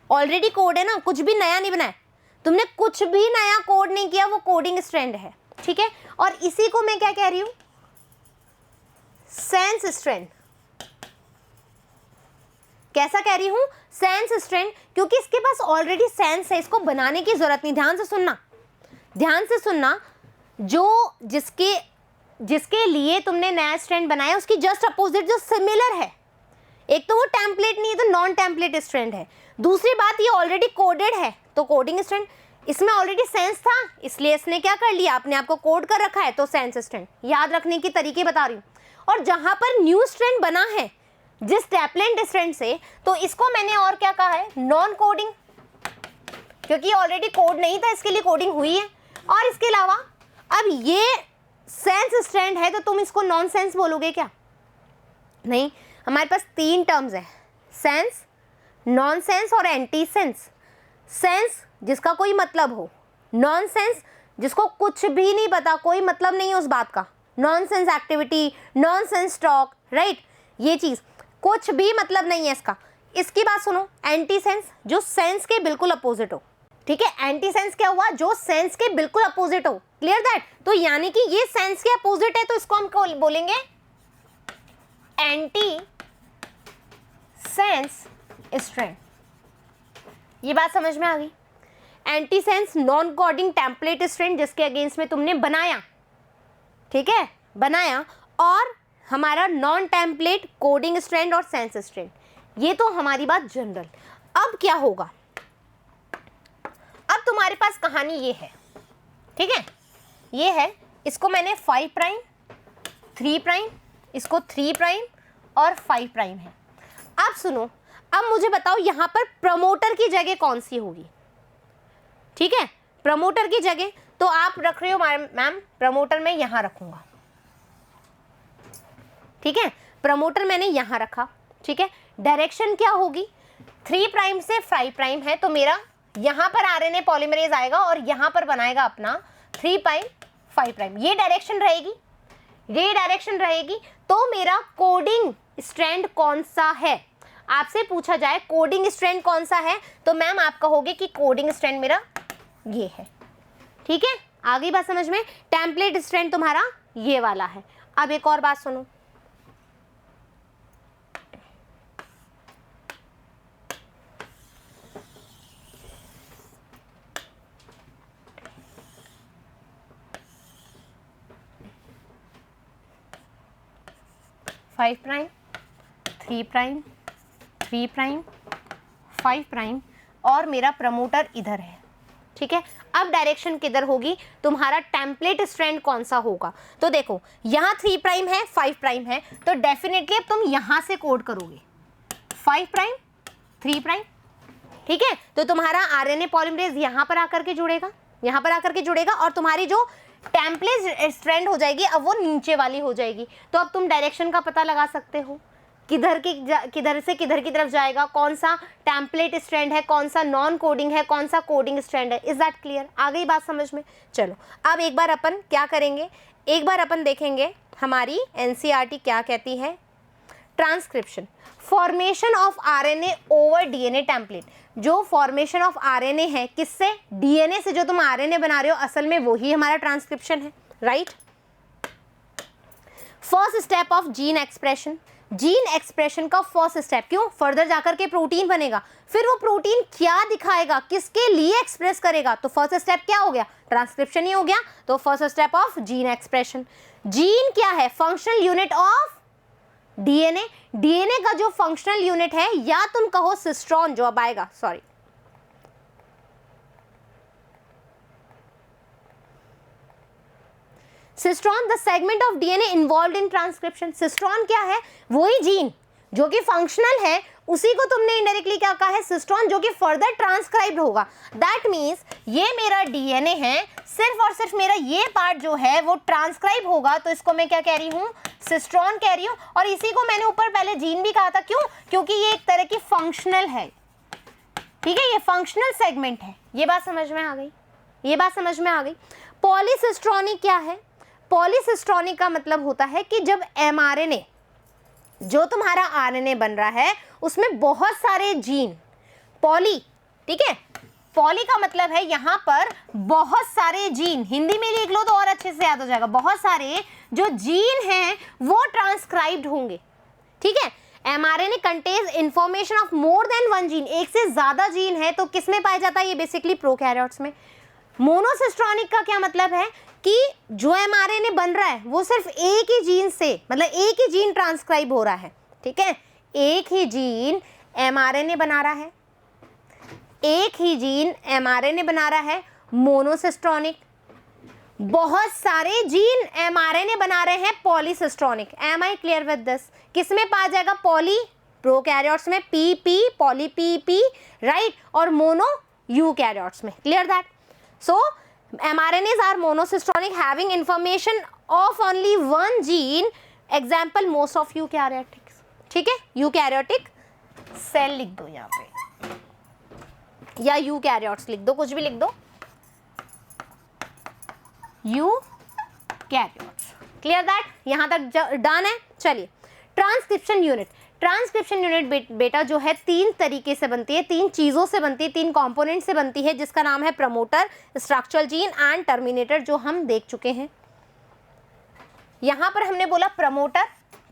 ऑलरेडी कोड है ना, कुछ भी नया नहीं बनाया तुमने, कुछ भी नया कोड नहीं किया, वो कोडिंग स्ट्रैंड है, ठीक है। और इसी को मैं क्या कह रही हूं, सेंस स्ट्रैंड। कैसा कह रही हूं, सेंस स्ट्रैंड, क्योंकि इसके पास ऑलरेडी सेंस है, इसको बनाने की जरूरत नहीं। ध्यान से सुनना, ध्यान से सुनना, जो जिसके लिए तुमने नया स्ट्रैंड बनाया उसकी जस्ट अपोजिट जो सिमिलर है, एक तो वो टेम्पलेट नहीं है तो नॉन टेम्पलेट स्ट्रैंड है, दूसरी बात ये ऑलरेडी कोडेड है तो कोडिंग स्ट्रैंड। इसमें ऑलरेडी सेंस था इसलिए इसने क्या कर लिया, अपने आप को कोड कर रखा है, तो सेंस स्ट्रैंड। याद रखने के तरीके बता रही हूँ। और जहां पर न्यू स्ट्रैंड बना है जिस टेम्पलेट स्ट्रैंड से, तो इसको मैंने और क्या कहा है, नॉन कोडिंग, क्योंकि ऑलरेडी कोड नहीं था, इसके लिए कोडिंग हुई है। और इसके अलावा अब ये सेंस स्ट्रैंड है तो तुम इसको नॉन सेंस बोलोगे क्या, नहीं, हमारे पास 3 टर्म्स है, सेंस, नॉन सेंस और एंटी सेंस। सेंस जिसका कोई मतलब हो, नॉन सेंस जिसको कुछ भी नहीं पता, कोई मतलब नहीं है उस बात का, non sense activity, non sense talk, right, ये चीज़ कुछ भी मतलब नहीं है इसका। इसकी बात सुनो, एंटी सेंस जो सेंस के बिल्कुल अपोजिट हो, ठीक है, एंटी सेंस क्या हुआ, जो सेंस के बिल्कुल अपोजिट हो, क्लियर दैट। तो यानी कि ये सेंस के अपोजिट है तो इसको हम बोलेंगे एंटी सेंस स्ट्रैंड। ये बात समझ में आ गई, anti sense non coding template strand जिसके अगेंस्ट में तुमने बनाया, ठीक है, बनाया, और हमारा नॉन टेम्पलेट कोडिंग स्ट्रैंड और सेंस स्ट्रैंड। ये तो हमारी बात जनरल। अब क्या होगा, अब तुम्हारे पास कहानी ये है, ठीक है, ये है, इसको मैंने 5 प्राइम 3 प्राइम, इसको 3 प्राइम और 5 प्राइम है। अब सुनो, अब मुझे बताओ यहां पर प्रमोटर की जगह कौन सी होगी, ठीक है, प्रमोटर की जगह तो आप रख रहे हो मैम, प्रमोटर मैं यहां रखूंगा, ठीक है, प्रमोटर मैंने यहां रखा, ठीक है। डायरेक्शन क्या होगी, 3 प्राइम से 5 प्राइम है तो मेरा यहां पर आरएनए पॉलीमरेज आएगा और यहां पर बनाएगा अपना 3 प्राइम 5 प्राइम, ये डायरेक्शन रहेगी, ये डायरेक्शन रहेगी। तो मेरा कोडिंग स्ट्रैंड कौन सा है, आपसे पूछा जाए कोडिंग स्ट्रैंड कौन सा है, तो मैम आप कहोगे कि कोडिंग स्ट्रैंड मेरा ये है, ठीक है, आ गई बात समझ में। टेम्पलेट स्ट्रैंड तुम्हारा ये वाला है। अब एक और बात सुनो, five prime 3 prime 3 prime 5 prime और मेरा प्रमोटर इधर है, ठीक है। अब डायरेक्शन किधर होगी, तुम्हारा टेम्पलेट स्ट्रैंड कौन सा होगा, तो देखो यहाँ 3 प्राइम है 5 प्राइम है, तो डेफिनेटली अब तुम यहाँ से कोड करोगे 5 प्राइम 3 प्राइम, ठीक है। तो तुम्हारा आरएनए पॉलीमरेज यहाँ पर आकर के जुड़ेगा, यहाँ पर आकर के जुड़ेगा, और तुम्हारी जो टेम्पलेट स्ट्रैंड हो जाएगी अब वो नीचे वाली हो जाएगी। तो अब तुम डायरेक्शन का पता लगा सकते हो, किधर से किधर की तरफ जाएगा, कौन सा टेम्पलेट स्ट्रैंड है, कौन सा नॉन कोडिंग है, कौन सा कोडिंग स्ट्रैंड है। इज दैट क्लियर, आ गई बात समझ में। चलो अब एक बार अपन क्या करेंगे, एक बार अपन देखेंगे हमारी एनसीईआरटी क्या कहती है। Transcription, formation of RNA over DNA template. जो फॉर्मेशन ऑफ आरएनए है किससे, डीएनए से, जो तुम आरएनए बना रहे हो असल में वही हमारा ट्रांसक्रिप्शन है, right. First step of gene expression, gene expression का फर्स्ट स्टेप, क्यों, फर्दर जाकर के प्रोटीन बनेगा, फिर वो प्रोटीन क्या दिखाएगा, किसके लिए एक्सप्रेस करेगा, तो फर्स्ट स्टेप क्या हो गया, ट्रांसक्रिप्शन ही हो गया। तो first step of gene expression. Gene क्या है, functional unit of DNA, DNA का जो फंक्शनल यूनिट है, या तुम कहो सिस्ट्रॉन, जो अब आएगा, sorry, cistron the segment of DNA involved in transcription. Cistron क्या है? वही जीन जो कि फंक्शनल है, उसी को तुमने इनडायरेक्टली क्या कहा है? सिस्ट्रॉन, जो कि फर्दर ट्रांसक्राइब्ड होगा। दैट मीन्स ये मेरा डीएनए है, सिर्फ और सिर्फ मेरा ये पार्ट जो है वो ट्रांसक्राइब होगा, तो इसको मैं क्या कह रही हूँ? सिस्ट्रॉन कह रही हूँ। और इसी को मैंने ऊपर पहले जीन भी कहा था, क्यों? क्योंकि ये एक तरह की फंक्शनल है, ठीक है, ये फंक्शनल सेगमेंट है। ये बात समझ में आ गई? ये बात समझ में आ गई? पॉलीसिस्ट्रॉनिक क्या है? पॉलीसिस्ट्रॉनिक का मतलब होता है कि जब एमआरएनए, जो तुम्हारा आरएनए बन रहा है, उसमें बहुत सारे जीन, पॉली, ठीक है, पॉली का मतलब है यहाँ पर बहुत सारे जीन, हिंदी में लिख लो तो और अच्छे से याद हो जाएगा, बहुत सारे जो जीन हैं वो ट्रांसक्राइब्ड होंगे, ठीक है। MRNA contains information of more than one gene, एक से ज्यादा जीन है तो किस में पाया जाता है? ये बेसिकली प्रोकैरियोट्स में। मोनोसिस्ट्रॉनिक का क्या मतलब है कि जो एमआरएनए बन रहा है वो सिर्फ एक ही जीन से, मतलब एक ही जीन ट्रांसक्राइब हो रहा है, ठीक है, एक ही जीन एमआरएनए बना रहा है, एक ही जीन एमआरएनए बना रहा है, मोनोसिस्ट्रॉनिक। बहुत सारे जीन एमआरएनए बना रहे हैं, polycistronic. Am I clear with this? किस में पाया जाएगा? पॉली, प्रोकैरियोट्स में पीपी, पॉली पीपी, राइट, और मोनो यूकैरियोट्स में। Clear that? So mRNAs are monocistronic having information of only one gene, example most of eukaryotics, ठीक है, यूकैरियोटिक सेल लिख दो यहाँ पे, या यूकैरियोट्स लिख दो, कुछ भी लिख दो, यूकैरियोट्स। Clear that? यहाँ तक डन है? चलिए, ट्रांसक्रिप्शन यूनिट। ट्रांसक्रिप्शन यूनिट बेटा जो है तीन तरीके से बनती है, तीन चीज़ों से बनती है, तीन कंपोनेंट से बनती है, जिसका नाम है promoter, structural gene and terminator, जो हम देख चुके हैं। यहाँ पर हमने बोला प्रमोटर,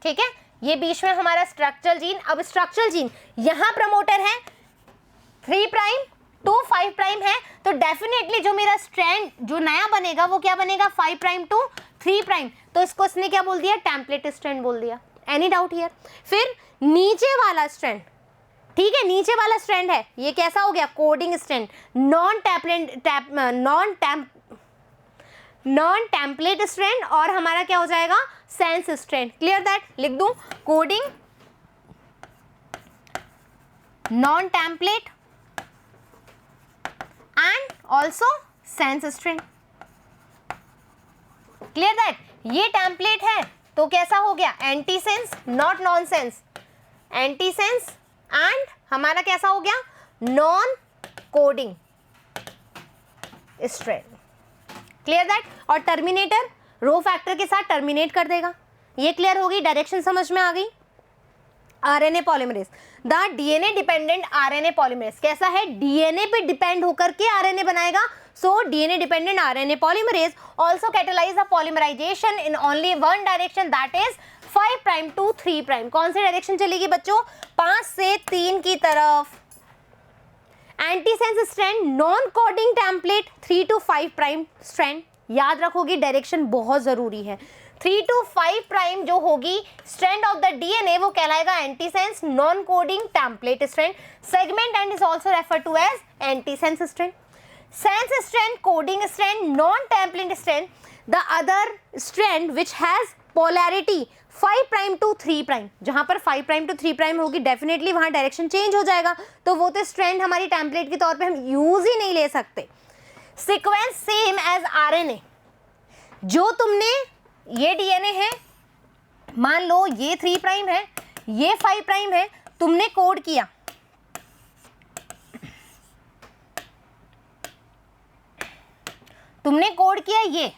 ठीक है, ये बीच में हमारा स्ट्रक्चरल जीन। अब स्ट्रक्चरल जीन, यहाँ प्रमोटर है 3 प्राइम टू 5 प्राइम है, तो डेफिनेटली जो मेरा स्ट्रैंड जो नया बनेगा वो क्या बनेगा? 5 प्राइम टू 3 प्राइम। तो इसको इसने क्या बोल दिया? टेम्पलेट स्ट्रैंड बोल दिया। Any doubt here? फिर नीचे वाला स्ट्रैंड, ठीक है, नीचे वाला स्ट्रैंड है, ये कैसा हो गया? Coding strand, non template strand, और हमारा क्या हो जाएगा? Sense strand. Clear that? लिख दूं, coding, non template and also sense strand. Clear that? ये टेम्पलेट है तो कैसा हो गया? Antisense, not nonsense, antisense, and हमारा कैसा हो गया? Non coding strand. Clear that? और टर्मिनेटर रो फैक्टर के साथ टर्मिनेट कर देगा। ये क्लियर होगी? डायरेक्शन समझ में आ गई? RNA polymerase, the DNA dependent RNA polymerase कैसा है? डीएनए पे डिपेंड होकर के आरएनए बनाएगा। So DNA dependent RNA polymerase also catalyse the polymerization in only one direction, that is 5 prime to 3 prime. कौन सी डायरेक्शन चलेगी बच्चों? 5 से 3 की तरफ। Antisense strand, non coding template 3 to 5 prime strand. याद रखोगी, डायरेक्शन बहुत जरूरी है। 3 to 5 प्राइम जो होगी स्ट्रैंड ऑफ द डीएनए वो कहलाएगा antisense non coding template strand segment and is also refer to as antisense strand. Sense strand, coding strand, non template strand, the other strand which has polarity 5 prime to 3 prime. जहां पर 5 प्राइम टू 3 प्राइम होगी डेफिनेटली वहां डायरेक्शन चेंज हो जाएगा, तो वो तो स्ट्रैंड हमारी टेम्पलेट के तौर पे हम यूज ही नहीं ले सकते। सीक्वेंस सेम एज आरएनए, जो तुमने ये डीएनए है, मान लो ये 3 प्राइम है, ये 5 प्राइम है, तुमने कोड किया, तुमने कोड किया ये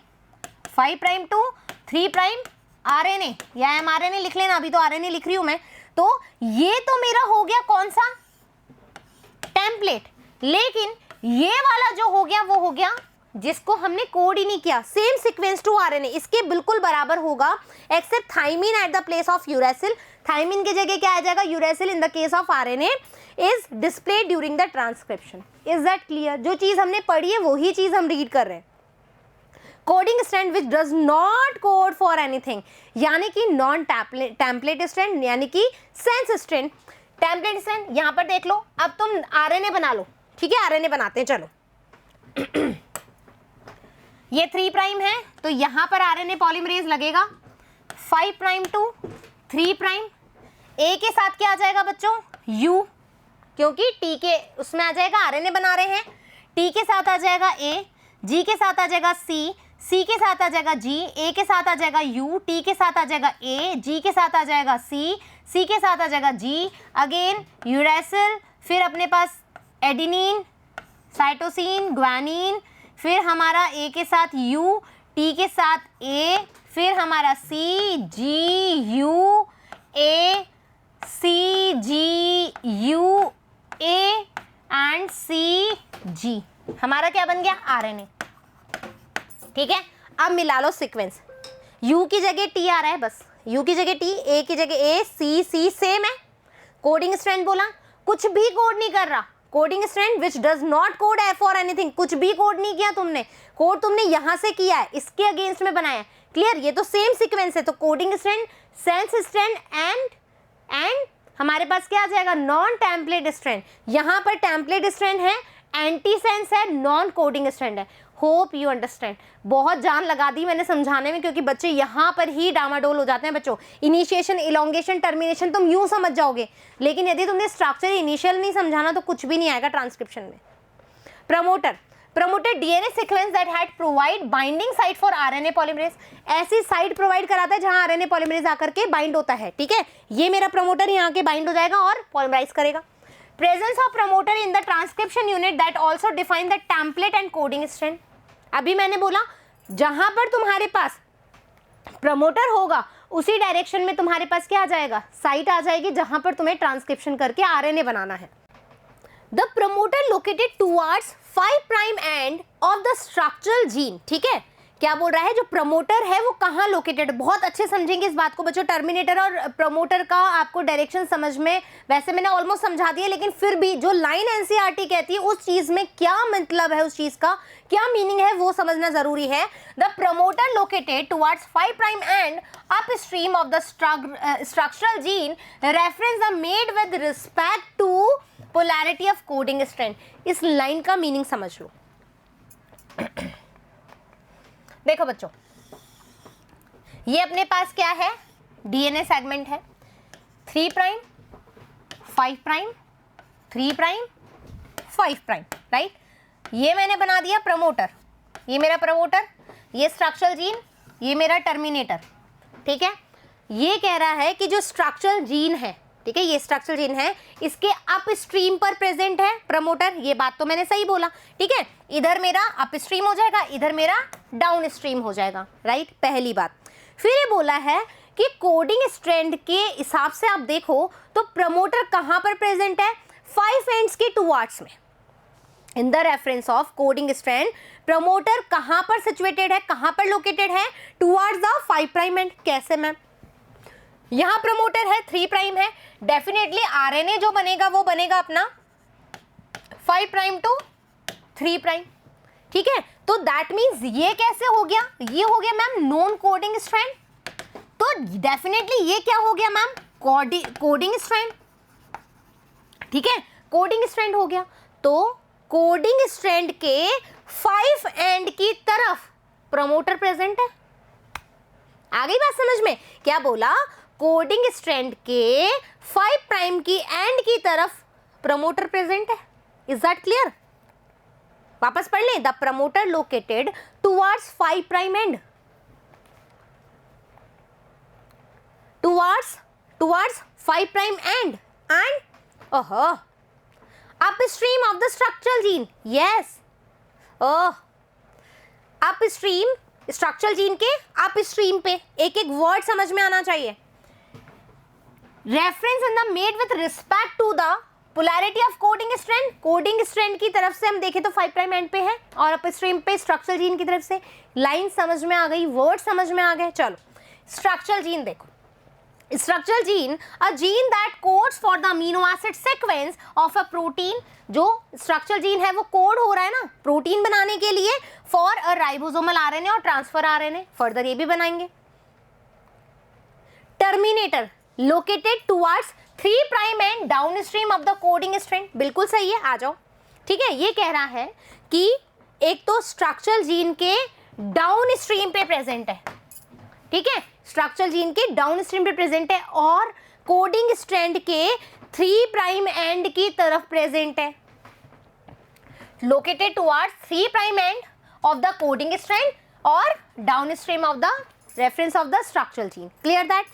5 प्राइम टू 3 प्राइम आरएनए या एमआरएनए लिख लेना, अभी तो आरएनए लिख रही हूं मैं। तो ये तो मेरा हो गया कौन सा? टेम्पलेट। लेकिन ये वाला जो हो गया वो हो गया जिसको हमने कोड ही नहीं किया। सेम सीक्वेंस टू आरएनए, इसके बिल्कुल बराबर होगा except thymine at the place of uracil. Thymine की जगह क्या आ जाएगा? Uracil in the case of RNA is displaced during the transcription. Is that clear? जो चीज हमने पढ़ी है वही चीज हम रीड कर रहे हैं। Coding strand which does not code for anything, यानी कि नॉन टेम्पलेट स्ट्रैंड यानी कि सेंस स्ट्रैंड। टेम्पलेट स्ट्रैंड यहाँ पर देख लो, अब तुम आरएनए बना लो, ठीक है, आरएनए बनाते हैं, चलो। ये 3 प्राइम है तो यहाँ पर आरएनए पॉलीमरेज लगेगा 5 प्राइम टू 3 प्राइम। ए के साथ क्या आ जाएगा बच्चों, यू, क्योंकि टी के उसमें आ जाएगा, आरएनए बना रहे हैं। टी के साथ आ जाएगा ए, जी के साथ आ जाएगा सी, सी के साथ आ जाएगा जी, ए के साथ आ जाएगा यू, टी के साथ आ जाएगा ए, जी के साथ आ जाएगा सी, सी के साथ आ जाएगा जी, अगेन यूरेसिल, फिर अपने पास एडिनिन, साइटोसिन, ग्वानिन, फिर हमारा ए के साथ यू, टी के साथ ए, फिर हमारा C, G, U, A, C, G, U, A and C, G, हमारा क्या बन गया, आरएनए। ठीक है, अब मिला लो सीक्वेंस। यू की जगह टी आ रहा है, बस यू की जगह टी, ए की जगह ए, सी, सी सेम है। कोडिंग स्ट्रैंड बोला, कुछ भी कोड नहीं कर रहा। Coding strand which does not code for anything, कुछ भी कोड नहीं किया तुमने, कोड तुमने यहां से किया है, इसके अगेंस्ट में बनाया है। क्लियर, ये तो सेम सीक्वेंस है। तो coding strand, sense strand and हमारे पास क्या आ जाएगा, नॉन टेम्पलेट स्ट्रैंड। यहां पर टेम्पलेट स्ट्रैंड है, एंटी सेंस है, नॉन कोडिंग स्ट्रैंड है। Hope you understand. बहुत जान लगा दी मैंने समझाने में, क्योंकि बच्चे यहाँ पर ही डामाडोल हो जाते हैं। बच्चों, इनिशिएशन, इलोंगेशन, टर्मिनेशन तुम यूं समझ जाओगे, लेकिन यदि तुमने स्ट्रक्चर इनिशियल नहीं समझाना तो कुछ भी नहीं आएगा ट्रांसक्रिप्शन में। Promoter, promoter DNA sequence that had provide binding site for RNA polymerase. ऐसी साइट प्रोवाइड कराता है जहां आरएनए पॉलीमरेज आकर के बाइंड होता है। ठीक है, ये मेरा प्रमोटर यहाँ के बाइंड हो जाएगा और पॉलीमराइज करेगा। Presence of promoter in the transcription unit that also define the template and coding strand। अभी मैंने बोला जहां पर तुम्हारे पास प्रमोटर होगा उसी डायरेक्शन में तुम्हारे पास क्या आ जाएगा, साइट आ जाएगी जहां पर तुम्हें ट्रांसक्रिप्शन करके आरएनए बनाना है। The promoter located towards 5 prime end of the structural gene. ठीक है, क्या बोल रहा है, जो प्रमोटर है वो कहाँ लोकेटेड, बहुत अच्छे समझेंगे इस बात को बच्चों। टर्मिनेटर और प्रमोटर का आपको डायरेक्शन समझ में, वैसे मैंने ऑलमोस्ट समझा दिया, लेकिन फिर भी जो लाइन एनसीईआरटी कहती है उस चीज में क्या मतलब है, उस चीज का क्या मीनिंग है वो समझना जरूरी है। The promoter located towards 5 prime end upstream of the structural gene reference are made with respect to polarity of coding strand. इस लाइन का मीनिंग समझ लो। देखो बच्चों, ये अपने पास क्या है, डीएनए सेगमेंट है, 3 prime 5 prime 3 prime 5 prime, right. ये मैंने बना दिया प्रमोटर, ये मेरा प्रमोटर, ये स्ट्रक्चरल जीन, ये मेरा टर्मिनेटर। ठीक है, ये कह रहा है कि जो स्ट्रक्चरल जीन है, ठीक है, ये स्ट्रक्चरल जीन है, इसके अपस्ट्रीम पर प्रेजेंट है प्रमोटर। ये बात तो मैंने सही बोला। ठीक है, इधर मेरा अपस्ट्रीम हो जाएगा, इधर मेरा डाउन स्ट्रीम हो जाएगा, राइट, पहली बात। फिर ये बोला है कि कोडिंग स्ट्रैंड के हिसाब से आप देखो तो प्रमोटर कहां पर प्रेजेंट है, 5 एंड्स के टुवर्ड्स में। In the reference of coding strand promoter कहां पर सिचुएटेड है, कहां पर लोकेटेड है, टुवर्ड्स द 5 प्राइम एंड। कैसे मैम, यहां प्रमोटर है, 3 प्राइम है, डेफिनेटली आरएनए जो बनेगा वो बनेगा अपना 5 प्राइम टू 3 प्राइम। ठीक है, तो दैट मीन्स ये कैसे हो गया, ये हो गया मैम नॉन कोडिंग स्ट्रैंड। तो डेफिनेटली ये क्या हो गया मैम, कोडिंग स्ट्रैंड। ठीक है, कोडिंग स्ट्रैंड हो गया। तो कोडिंग स्ट्रैंड के 5 एंड की तरफ प्रमोटर प्रेजेंट है। आ गई बात समझ में, क्या बोला, कोडिंग स्ट्रैंड के 5 प्राइम की एंड की तरफ प्रमोटर प्रेजेंट है। इज दैट क्लियर, वापस पढ़ लें। The promoter located towards 5 prime end, towards 5 prime end ओहो upstream of the structural gene. Yes, oh, upstream structural gene के अपस्ट्रीम पे, एक एक वर्ड समझ में आना चाहिए। Reference in the made with respect to the polarity of coding strand. Coding strand की तरफ से हम देखें तो 5 प्राइम एंड पे है और अपस्ट्रीम पे स्ट्रक्चरल जीन की तरफ से। लाइन समझ में आ गई, वर्ड समझ में आ गए। चलो स्ट्रक्चरल जीन देखो, structural gene, a gene that codes for the amino acid sequence of a protein, जो स्ट्रक्चरल जीन है वो कोड हो रहा है ना प्रोटीन बनाने के लिए फॉर अ राइबोसोमल आरएनए और ट्रांसफर आरएनए, फर्दर ये भी बनाएंगे। Terminator located towards 3 prime and downstream of the coding strand, बिल्कुल सही है, आ जाओ। ठीक है, ये कह रहा है कि एक तो स्ट्रक्चरल जीन के डाउनस्ट्रीम पे प्रेजेंट है, ठीक है, स्ट्रक्चरल जीन के डाउनस्ट्रीम पे प्रेजेंट है और कोडिंग स्ट्रैंड के 3 प्राइम एंड की तरफ प्रेजेंट है, located towards 3 prime end of the coding strand और downstream of the reference of the structural gene. Clear that?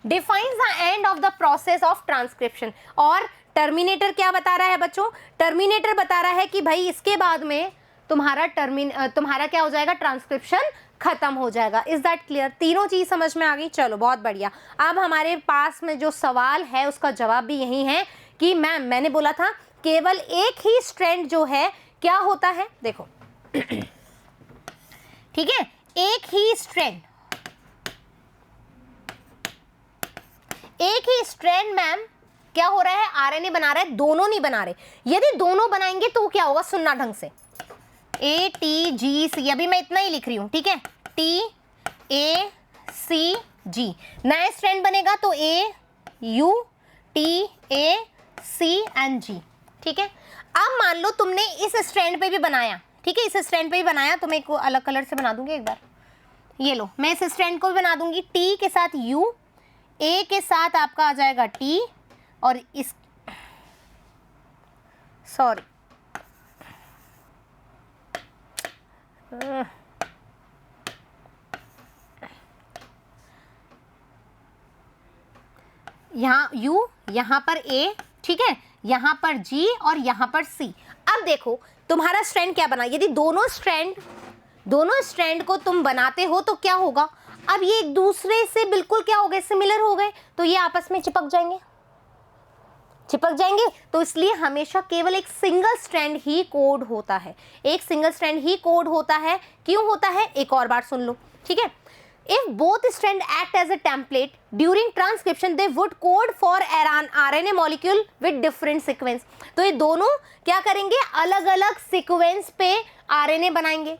Defines the end of the process of transcription. और टर्मिनेटर क्या बता रहा है बच्चों? टर्मिनेटर बता रहा है कि भाई इसके बाद में तुम्हारा क्या हो जाएगा, ट्रांसक्रिप्शन खत्म हो जाएगा। Is that clear? तीनों चीज समझ में आ गई? चलो बहुत बढ़िया। अब हमारे पास में जो सवाल है उसका जवाब भी यही है कि मैम मैंने बोला था केवल एक ही स्ट्रैंड जो है क्या होता है, देखो ठीक है, एक ही स्ट्रैंड मैम क्या हो रहा है, आरएनए बना रहा है, दोनों नहीं बना रहे। यदि दोनों बनाएंगे तो क्या होगा, सुनना ढंग से, ATGC, अभी मैं इतना ही लिख रही हूं, ठीक है, TACG, नया स्ट्रैंड बनेगा तो AUTACNG, ठीक है। अब मान लो तुमने इस स्ट्रैंड पे भी बनाया, ठीक है, इस स्ट्रैंड पे भी बनाया, तो मैं एक अलग कलर से बना दूंगी एक बार, ये लो, मैं इस स्ट्रैंड को भी बना दूंगी, T के साथ U, A के साथ आपका आ जाएगा T, और इस सॉरी यहाँ U, यहाँ पर A, ठीक है, यहाँ पर G और यहाँ पर C। अब देखो तुम्हारा स्ट्रैंड क्या बना, यदि दोनों स्ट्रैंड को तुम बनाते हो तो क्या होगा, अब ये एक दूसरे से बिल्कुल क्या हो गए, सिमिलर हो गए, तो ये आपस में चिपक जाएंगे, तो इसलिए हमेशा केवल एक सिंगल स्ट्रैंड ही कोड होता है, एक सिंगल स्ट्रैंड ही कोड होता है। क्यों होता है, एक और बार सुन लो, ठीक है। If both strand act as a template during transcription they would code for RNA molecule with different sequence, तो ये दोनों क्या करेंगे, अलग अलग सीक्वेंस पे आरएनए बनाएंगे,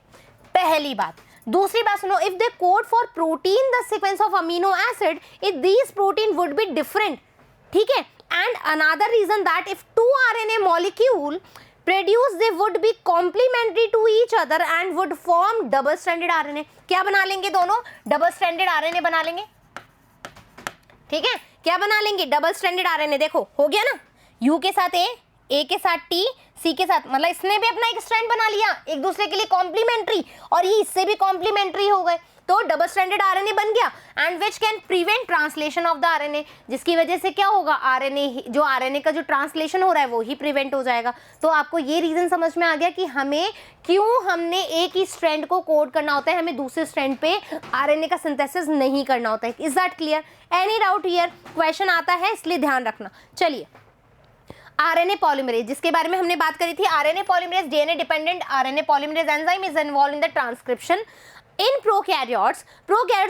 पहली बात। दूसरी बात सुनो, if they code for protein the sequence of amino acid, if these protein would be different, ठीक है। And another reason that if 2 RNA molecule produce, they would be complementary to each other and would form double stranded RNA। क्या बना लेंगे दोनों, डबल स्ट्रैंडेड आरएनए बना लेंगे, ठीक है, क्या बना लेंगे, डबल स्ट्रैंडेड आरएनए। देखो हो गया ना, U के साथ A के साथ T, C के साथ, मतलब इसने भी अपना एक स्ट्रैंड बना लिया, एक दूसरे के लिए कॉम्प्लीमेंट्री, और ये इससे भी कॉम्प्लीमेंट्री हो गए, तो डबल स्ट्रैंडेड आरएनए बन गया। And which can prevent translation of the RNA, जिसकी वजह से क्या होगा, आरएनए का जो ट्रांसलेशन हो रहा है वो ही प्रिवेंट हो जाएगा। तो आपको ये रीजन समझ में आ गया कि हमने एक ही स्ट्रैंड को कोड करना होता है, हमें दूसरे स्ट्रैंड पे आरएनए का सिंथेसिस नहीं करना होता है। Is that clear? Any doubt here? Question आता है इसलिए ध्यान रखना। चलिए, आरएनए पॉलीमरेज जिसके बारे में हमने बात करी थी, RNA polymerase DNA dependent RNA polymerase enzyme is involve in the transcription. In prokaryotes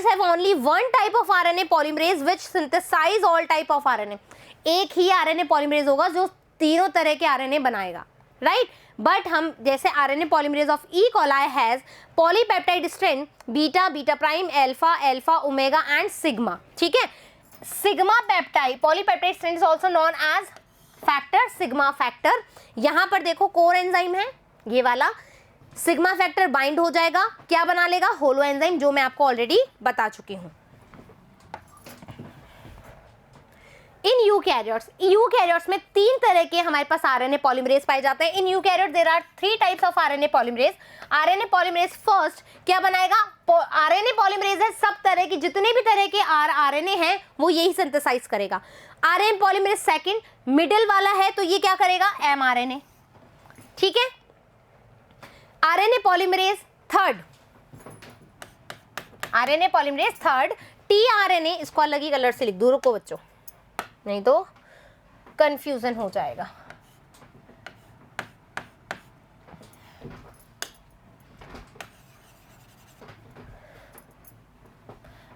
have only one type of RNA polymerase which synthesize all type of RNA। एक ही RNA polymerase होगा जो तीनों तरह के RNA बनाएगा, राइट। बट हम जैसे RNA polymerase of E. coli has polypeptide strand beta, beta prime, alpha, alpha, omega and sigma, ठीक है। Sigma peptide polypeptide strand is also known age factor, sigma factor. यहाँ पर देखो कोर एंजाइम है ये वाला, सिग्मा फैक्टर बाइंड हो जाएगा, क्या बना लेगा, होलो एंजाइम, जो मैं आपको ऑलरेडी बता चुकी हूं। इन यूकैरियोट्स में 3 तरह के हमारे पास आरएनए पॉलीमरेज पाए जाते हैं। In eukaryote there are 3 types of RNA polymerase. RNA polymerase first क्या बनाएगा, आरएनए पॉलीमरेज है, सब तरह की जितने भी तरह के आरएनए हैं वो यही सिंथेसाइज करेगा। आरएनए पॉलीमरेज सेकंड मिडिल वाला है, तो ये क्या करेगा, एमआरएनए, ठीक है। आरएनए पॉलीमरेज थर्ड टीआरएनए, इसको अलग ही कलर से लिख दो, रुको बच्चों नहीं तो कंफ्यूजन हो जाएगा।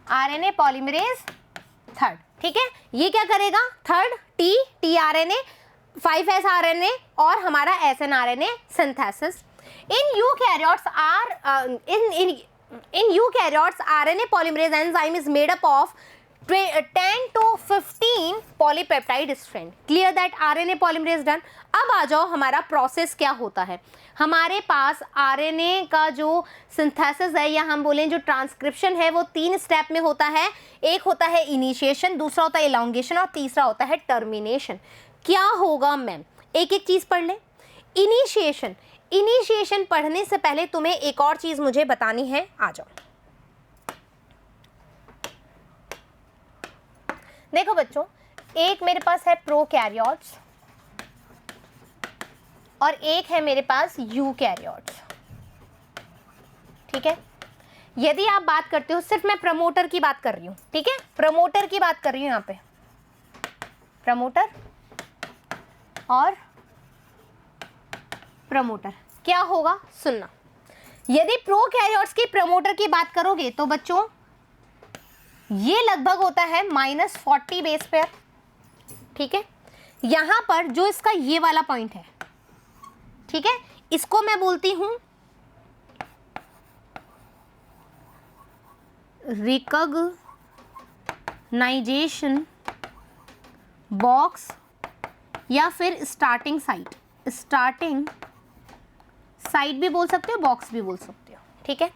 आरएनए पॉलीमरेज थर्ड, ठीक है, ये क्या करेगा, थर्ड tRNA, 5s RNA और हमारा SNRNA synthesis. In eukaryotes RNA polymerase enzyme is made up of 10 to 15 polypeptide strand. Clear that RNA polymerase done. अब आ जाओ हमारा प्रोसेस क्या होता है। हमारे पास RNA का जो सिंथेसिस है या हम बोलें जो ट्रांसक्रिप्शन है वो 3 स्टेप में होता है। एक होता है इनिशिएशन, दूसरा होता है एलोंगेशन और तीसरा होता है टर्मिनेशन। क्या होगा मैम, एक एक चीज पढ़ लें। इनिशिएशन पढ़ने से पहले तुम्हें एक और चीज मुझे बतानी है, आ जाओ। देखो बच्चों, एक मेरे पास है प्रोकैरियोट्स और एक है मेरे पास यूकैरियोट्स, ठीक है। यदि आप बात करते हो, सिर्फ मैं प्रमोटर की बात कर रही हूँ, ठीक है, प्रमोटर की बात कर रही हूँ यहाँ पे, प्रमोटर और प्रमोटर क्या होगा सुनना। यदि प्रोकैरियोट्स की प्रमोटर की बात करोगे तो बच्चों ये लगभग होता है -40 बेस पेयर, ठीक है। यहां पर जो इसका ये वाला पॉइंट है, ठीक है, इसको मैं बोलती हूं रिकॉग्नाइजेशन बॉक्स या फिर स्टार्टिंग साइट भी बोल सकते हो, बॉक्स भी बोल सकते हो, ठीक है।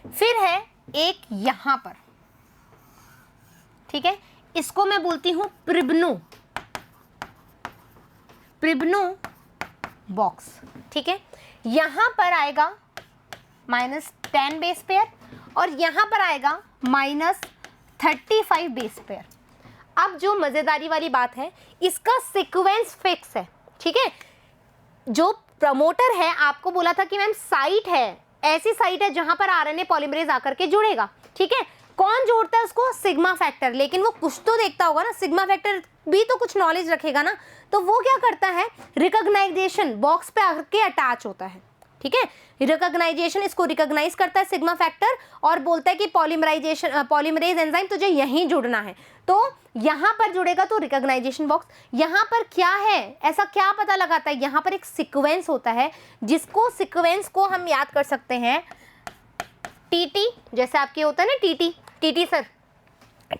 फिर है एक यहां पर, ठीक है, इसको मैं बोलती हूं प्रिब्नो बॉक्स, ठीक है। यहां पर आएगा -10 बेस पेयर और यहां पर आएगा -35 बेस पेयर। अब जो मजेदारी वाली बात है, इसका सीक्वेंस फिक्स है, ठीक है। जो प्रमोटर है, आपको बोला था कि मैम साइट है, ऐसी साइट है जहां पर RNA पॉलीमरेज आकर के जुड़ेगा, ठीक है। कौन जोड़ता है उसको? Sigma factor. लेकिन वो कुछ तो देखता होगा ना, सिग्मा फैक्टर भी तो कुछ नॉलेज रखेगा ना, तो वो क्या करता है, रिकॉग्नाइजेशन बॉक्स पे आके अटैच होता है, ठीक है। रिकॉग्नाइजेशन इसको रिकॉग्नाइज करता है सिग्मा फैक्टर और बोलता है कि पॉलीमरेज एंजाइम तुझे यहीं जुड़ना है, तो यहां पर जुड़ेगा तो रिकॉग्नाइजेशन बॉक्स। यहां पर क्या है, ऐसा क्या पता लगाता है, यहां पर एक सीक्वेंस होता है, जिसको सीक्वेंस को हम याद कर सकते हैं टीटी, जैसे आपके होता है ना टीटी सर,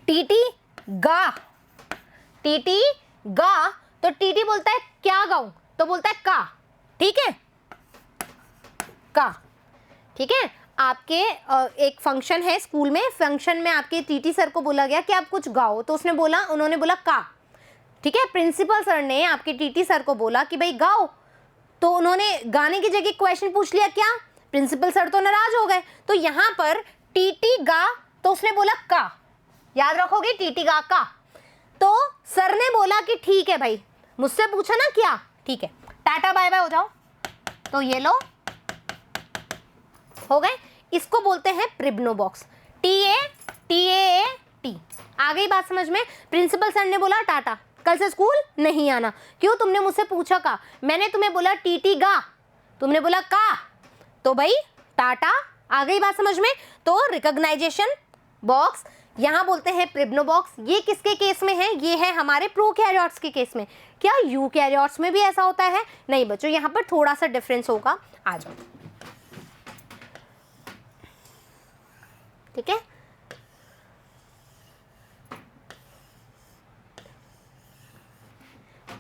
टीटी गा, तो टीटी बोलता है क्या गाऊं, तो बोलता है का, ठीक है, का, ठीक है। आपके एक फंक्शन है स्कूल में, फंक्शन में आपके टीटी सर को बोला गया कि आप कुछ गाओ, तो उन्होंने बोला का, ठीक है। प्रिंसिपल सर ने आपके टीटी सर को बोला कि भाई गाओ, तो उन्होंने गाने की जगह क्वेश्चन पूछ लिया, क्या? प्रिंसिपल सर तो नाराज हो गए, तो यहां पर टीटी गा, तो उसने बोला का, याद रखोगे, टीटी गा का। तो सर ने बोला कि ठीक है भाई, मुझसे पूछा ना क्या, ठीक है, टाटा बाय बाय हो जाओ, तो ये लो हो गए। इसको बोलते हैं प्रिब्नो बॉक्स, टी। आ गई बात समझ में? प्रिंसिपल सर ने बोला टाटा, कल से स्कूल नहीं आना। क्यों? तुमने मुझसे पूछा का, मैंने तुम्हें बोला टीटी गा, तुमने बोला का, तो भाई टाटा। आ गई बात समझ में? तो रिकॉग्नाइजेशन बॉक्स यहां बोलते हैं प्रिब्नो बॉक्स। ये किसके केस में है? ये है हमारे प्रोकैरियोट्स के केस में। क्या यूकैरियोट्स में भी ऐसा होता है? नहीं बच्चों, यहां पर थोड़ा सा डिफरेंस होगा। आ जाओ, ठीक है।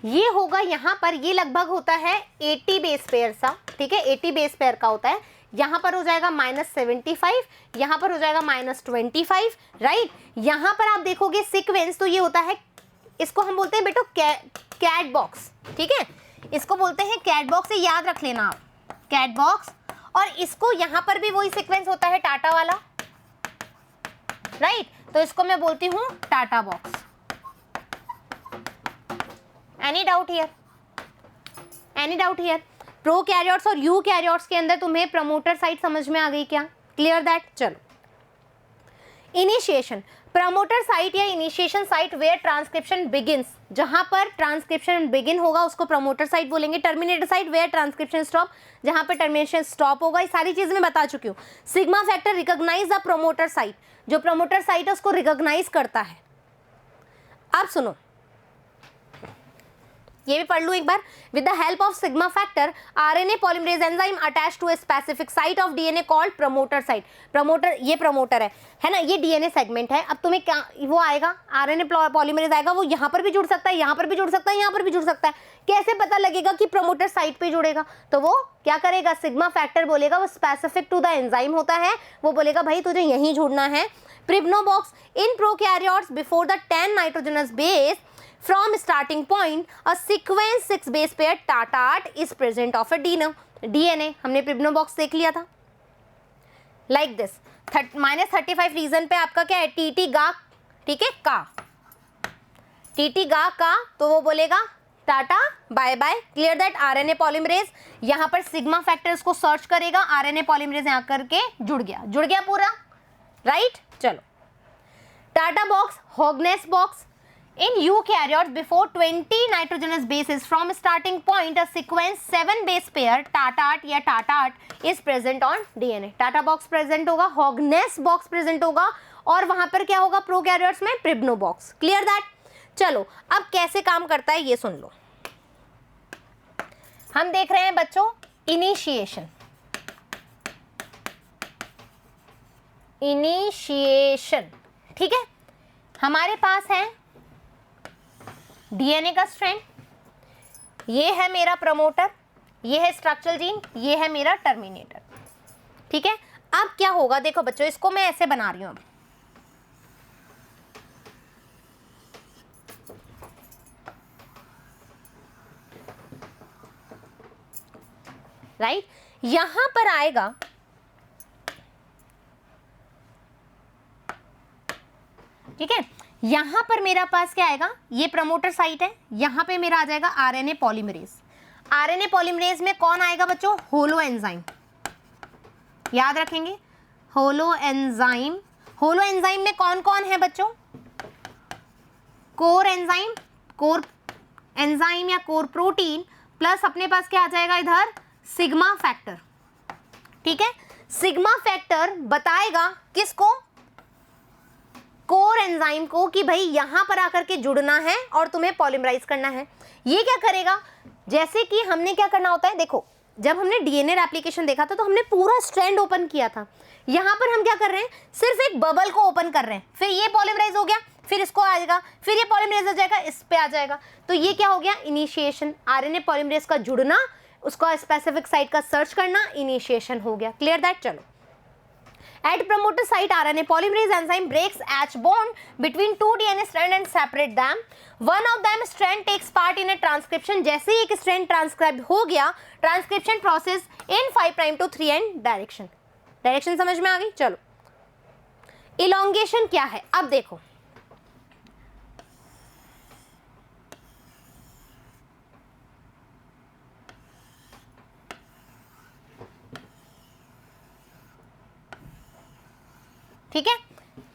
ये होगा यहां पर, ये लगभग होता है 80 बेस पेयर सा, ठीक है, 80 बेस पेयर का होता है। यहां पर हो जाएगा -75, यहां पर हो जाएगा -25, राइट। यहां पर आप देखोगे सीक्वेंस, तो ये होता है, इसको हम बोलते हैं बेटो कैट बॉक्स, ठीक है, इसको बोलते हैं कैट बॉक्स, से याद रख लेना आप, कैट बॉक्स। और इसको यहां पर भी वही सीक्वेंस होता है टाटा वाला, राइट, तो इसको मैं बोलती हूं TATA box. Any doubt here? Any doubt here? Prokaryotes और यूकैरियोट्स के अंदर तुम्हें प्रमोटर साइट समझ में आ गई क्या? Clear that? चलो, इनिशिएशन, प्रमोटर साइट या initiation site where transcription begins, जहां पर ट्रांसक्रिप्शन बिगिन होगा उसको प्रमोटर साइट बोलेंगे। Terminator site where transcription stop, जहां पर टर्मिनेशन स्टॉप होगा। ये सारी चीजें मैं बता चुकी हूँ। Sigma factor recognise the promoter site, जो प्रमोटर साइट है उसको रिकॉग्नाइज करता है। अब सुनो, ये भी पढ़ लूँ एक बार। With the help of sigma factor RNA polymerase enzyme attach to a specific site of DNA called promoter site. Promoter, ये प्रमोटर है ना, ये डीएनए सेगमेंट है। अब तुम्हें क्या वो आएगा, आरएनए पॉलीमरेज आएगा, वो यहाँ पर भी जुड़ सकता है, यहाँ पर भी जुड़ सकता है, यहाँ पर भी जुड़ सकता है। कैसे पता लगेगा कि प्रमोटर साइट पे जुड़ेगा? तो वो क्या करेगा, सिग्मा फैक्टर बोलेगा, वो स्पेसिफिक टू द एंजाइम होता है, वो बोलेगा भाई तुझे यहीं जुड़ना है। Pycnobox in prokaryotes before the 10 nitrogenous base from starting point a sequence 6 base pair TATAT is present of a DNA। हमने Pycnobox देख लिया था like this। -35 रीजन पे आपका क्या है, टीटी गा, ठीक है, का टीटी गा का, तो वो बोलेगा tata bye bye. Clear that. RNA polymerase यहाँ पर सिग्मा फैक्टर्स को सर्च करेगा, आरएनए पॉलीमरेज यहाँ करके जुड़ गया पूरा, राइट। चलो, TATA box, Hogness box. In eukaryotes before 20 nitrogenous bases from starting point a sequence 7 base pair TATAT या TATAT is present on DNA. TATA box present होगा, हॉगनेस बॉक्स प्रेजेंट होगा, और वहां पर क्या होगा प्रोकैरियोट्स में, प्रिब्नो बॉक्स। Clear that. चलो, अब कैसे काम करता है ये सुन लो। हम देख रहे हैं बच्चों इनिशिएशन, ठीक है। हमारे पास है डीएनए का स्ट्रैंड, ये है मेरा प्रमोटर, ये है स्ट्रक्चरल जीन, ये है मेरा टर्मिनेटर, ठीक है। अब क्या होगा देखो बच्चों, इसको मैं ऐसे बना रही हूं अब, राइट। यहां पर आएगा, ठीक है, यहां पर मेरा पास क्या आएगा, ये प्रमोटर साइट है, यहां पे मेरा आ जाएगा आरएनए पॉलीमरेज। आरएनए पॉलीमरेज में कौन आएगा बच्चों, होलो एंजाइम, याद रखेंगे, होलो एंजाइम। होलो एंजाइम में कौन कौन है बच्चों, कोर एंजाइम, कोर एंजाइम या कोर प्रोटीन, प्लस अपने पास क्या आ जाएगा इधर, सिग्मा फैक्टर, ठीक है। सिग्मा फैक्टर बताएगा किसको, कोर एंजाइम को, कि भाई यहां पर आकर के जुड़ना है और तुम्हें पॉलीमराइज करना है। ये क्या करेगा, जैसे कि हमने क्या करना होता है, देखो जब हमने डीएनए एप्लीकेशन देखा था तो हमने पूरा स्ट्रैंड ओपन किया था। यहां पर हम क्या कर रहे हैं, सिर्फ एक बबल को ओपन कर रहे हैं, फिर ये पॉलीमराइज हो गया, फिर इसको आएगा, फिर ये पॉलीमराइज हो जाएगा, इस पे आ जाएगा। तो ये क्या हो गया, इनिशिएशन। आरएनए पॉलीमरेज का जुड़ना, उसका स्पेसिफिक साइट का सर्च करना, इनिशिएशन हो गया। Clear that. चलो, at promoter site RNA polymerase enzyme breaks H bond between two DNA strand and separate them. One of them strand takes part in a transcription। जैसे ही एक strand transcribed हो गया, transcription process in 5' to 3' direction समझ में आ गई। चलो, elongation क्या है, अब देखो ठीक है।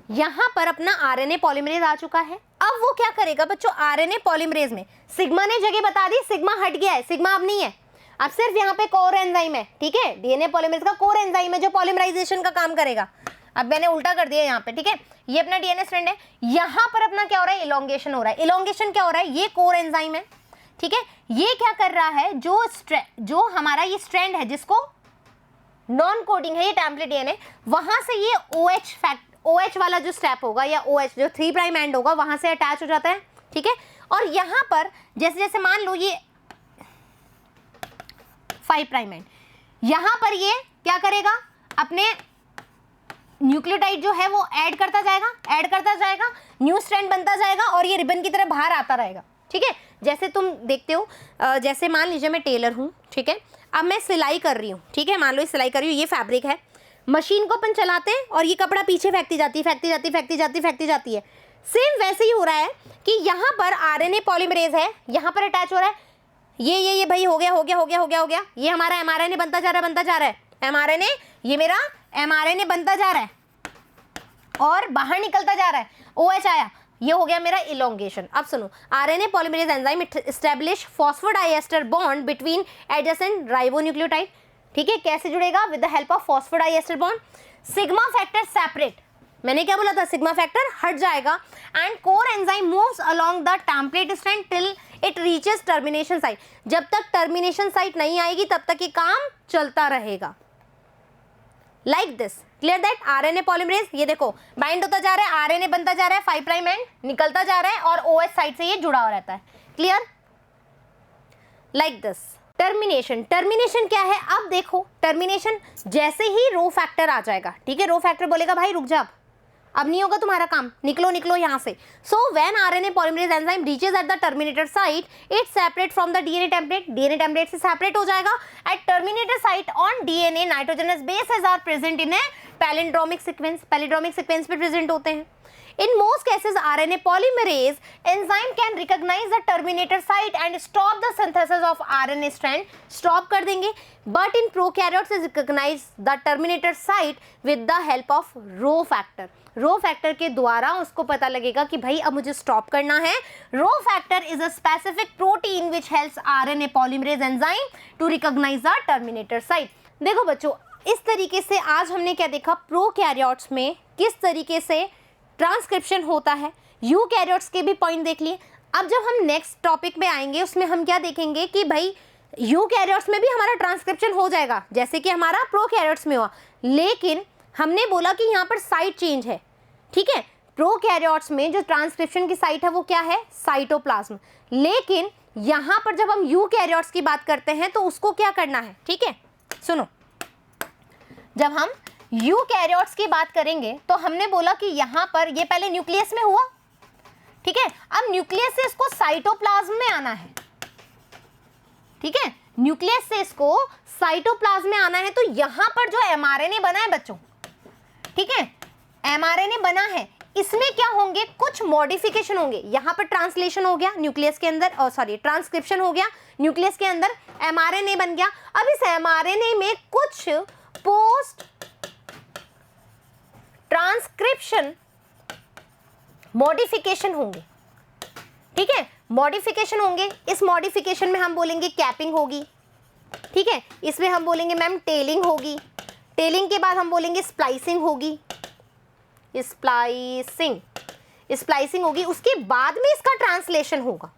यहां पर अपना आरएनए पॉलीमरेज आ चुका है। अब वो क्या करेगा बच्चों, आरएनए पॉलीमरेज में सिग्मा ने जगह बता दी, सिग्मा हट गया है, सिग्मा अब नहीं है, अब सिर्फ यहाँ पे कोर एंजाइम है, ठीक है। डीएनए पॉलीमरेज का कोर एंजाइम है जो पॉलीमराइजेशन का काम करेगा। अब मैंने उल्टा कर दिया यहाँ पे, ठीक है। ये अपना डीएनए स्ट्रैंड है, यहाँ पर अपना क्या हो रहा है, इलोंगेशन हो रहा है। इलोंगेशन क्या हो रहा है, ये कोर एंजाइम है, ठीक है। ये क्या कर रहा है, जो हमारा ये स्ट्रैंड है जिसको नॉन कोडिंग है, ये टेम्पलेट डीएनए, वहां से ये OH वाला जो स्टेप होगा या OH जो 3' एंड होगा वहां से अटैच हो जाता है, ठीक है। और यहां पर जैसे जैसे मान लो ये 5' एंड, यहां पर ये क्या करेगा, अपने न्यूक्लियोटाइड जो है वो ऐड करता जाएगा, न्यू स्ट्रैंड बनता जाएगा और ये रिबन की तरह बाहर आता रहेगा, ठीक है। जैसे तुम देखते हो, जैसे मान लीजिए मैं टेलर हूँ, ठीक है। अब मैं सिलाई कर रही हूँ, ठीक है, मान लो ये सिलाई कर रही हूँ, ये फैब्रिक है, मशीन को अपन चलाते हैं और ये कपड़ा पीछे फेंकती जाती है। सेम वैसे ही हो रहा है कि यहाँ पर आरएनए पॉलीमरेज है, यहाँ पर अटैच हो रहा है, ये भाई हो गया, ये हमारा एमआरएनए बनता जा रहा है, एमआरएनए, ये मेरा एमआरएनए बनता जा रहा है और बाहर निकलता जा रहा है, OH आया, ये हो गया मेरा इलोंगेशन। अब सुनो, RNA polymerase enzyme establish phosphodiester bond between adjacent ribonucleotide, ठीक है। कैसे जुड़ेगा, with the help of phosphodiester bond. Sigma factor separate, मैंने क्या बोला था, सिग्मा फैक्टर हट जाएगा and core enzyme moves along the template strand till it reaches termination site. जब तक टर्मिनेशन साइट नहीं आएगी तब तक ये काम चलता रहेगा। Like this, clear that. RNA polymerase ये देखो बाइंड होता जा रहा है, आरएनए बनता जा रहा है, 5 प्राइम एंड निकलता जा रहा है और ओएच साइड से ये जुड़ा हुआ रहता है। Clear, like this. Termination, termination क्या है, अब देखो टर्मिनेशन जैसे ही रो फैक्टर आ जाएगा, ठीक है, रो फैक्टर बोलेगा भाई रुक जा, अब नहीं होगा तुम्हारा काम, निकलो निकलो यहाँ से। So when RNA polymerase enzyme reaches at the terminator site it separate from the DNA template, DNA template से सेपरेट हो जाएगा। At terminator site on DNA nitrogenous bases are present in a palindromic sequence, palindromic sequence पे प्रेजेंट होते हैं। In most cases, RNA polymerase enzyme can recognize the terminator site and stop the synthesis of RNA strand. Stop कर देंगे. But in prokaryotes, it recognize the terminator site with the help of Rho factor. Rho factor के द्वारा उसको पता लगेगा कि भाई अब मुझे stop करना है. Rho factor is a specific protein which helps RNA polymerase enzyme to recognize the terminator site. देखो बच्चों, इस तरीके से आज हमने क्या देखा, प्रोकैरियोट्स में किस तरीके से ट्रांसक्रिप्शन होता है, यूकैरियोट्स के भी पॉइंट देख लिए। अब जब हम नेक्स्ट टॉपिक में आएंगे उसमें हम क्या देखेंगे कि भाई यूकैरियोट्स में भी हमारा ट्रांसक्रिप्शन हो जाएगा जैसे कि हमारा प्रोकैरियोट्स में हुआ, लेकिन हमने बोला कि यहाँ पर साइट चेंज है, ठीक है। प्रोकैरियोट्स में जो ट्रांसक्रिप्शन की साइट है वो क्या है, साइटोप्लाज्म, लेकिन यहाँ पर जब हम यूकैरियोट्स की बात करते हैं तो उसको क्या करना है, ठीक है। सुनो, जब हम यूकैरियोट्स की बात करेंगे तो हमने बोला कि यहाँ पर ये पहले न्यूक्लियस में हुआ, ठीक है, अब न्यूक्लियस से इसको साइटोप्लाज्म में आना है, ठीक है, न्यूक्लियस से इसको साइटोप्लाज्म में आना है। तो यहाँ पर जो एमआरएनए बना है बच्चों, ठीक है, एमआरएनए बना है, इसमें क्या होंगे, कुछ मॉडिफिकेशन होंगे। यहाँ पर ट्रांसलेशन हो गया न्यूक्लियस के अंदर, और सॉरी ट्रांसक्रिप्शन हो गया न्यूक्लियस के अंदर, एमआरएनए बन गया। अब इस एमआरएनए में कुछ पोस्ट ट्रांसक्रिप्शन मॉडिफिकेशन होंगे, ठीक है, मॉडिफिकेशन होंगे। इस मॉडिफिकेशन में हम बोलेंगे कैपिंग होगी, ठीक है, इसमें हम बोलेंगे मैम टेलिंग होगी, टेलिंग के बाद हम बोलेंगे स्प्लाइसिंग होगी, स्प्लाइसिंग, स्प्लाइसिंग होगी, उसके बाद में इसका ट्रांसलेशन होगा,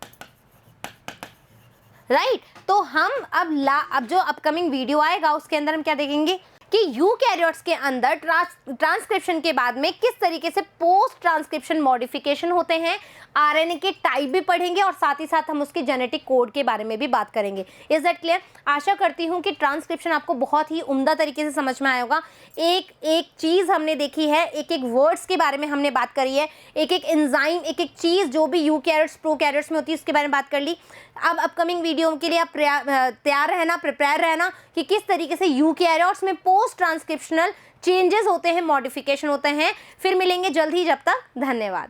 राइट। तो हम अब जो अपकमिंग वीडियो आएगा उसके अंदर हम क्या देखेंगे कि यूकैरियोट्स के अंदर ट्रांसक्रिप्शन के बाद में किस तरीके से पोस्ट ट्रांसक्रिप्शन मॉडिफिकेशन होते हैं, आरएनए के टाइप भी पढ़ेंगे और साथ ही साथ हम उसके जेनेटिक कोड के बारे में भी बात करेंगे। Is that clear? आशा करती हूँ कि ट्रांसक्रिप्शन आपको बहुत ही उम्दा तरीके से समझ में आया होगा। एक एक चीज़ हमने देखी है, एक एक वर्ड्स के बारे में हमने बात करी है, एक एक एंजाइम, एक एक चीज़ जो भी यूकैरियोट्स प्रोकैरियोट्स में होती है उसके बारे में बात कर ली। अब अपकमिंग वीडियो के लिए आप तैयार रहना, प्रिपेयर रहना कि किस तरीके से यूकैरियोट्स में पोस्ट ट्रांसक्रिप्शनल चेंजेस होते हैं, मॉडिफिकेशन होते हैं। फिर मिलेंगे जल्द ही, जब तक धन्यवाद।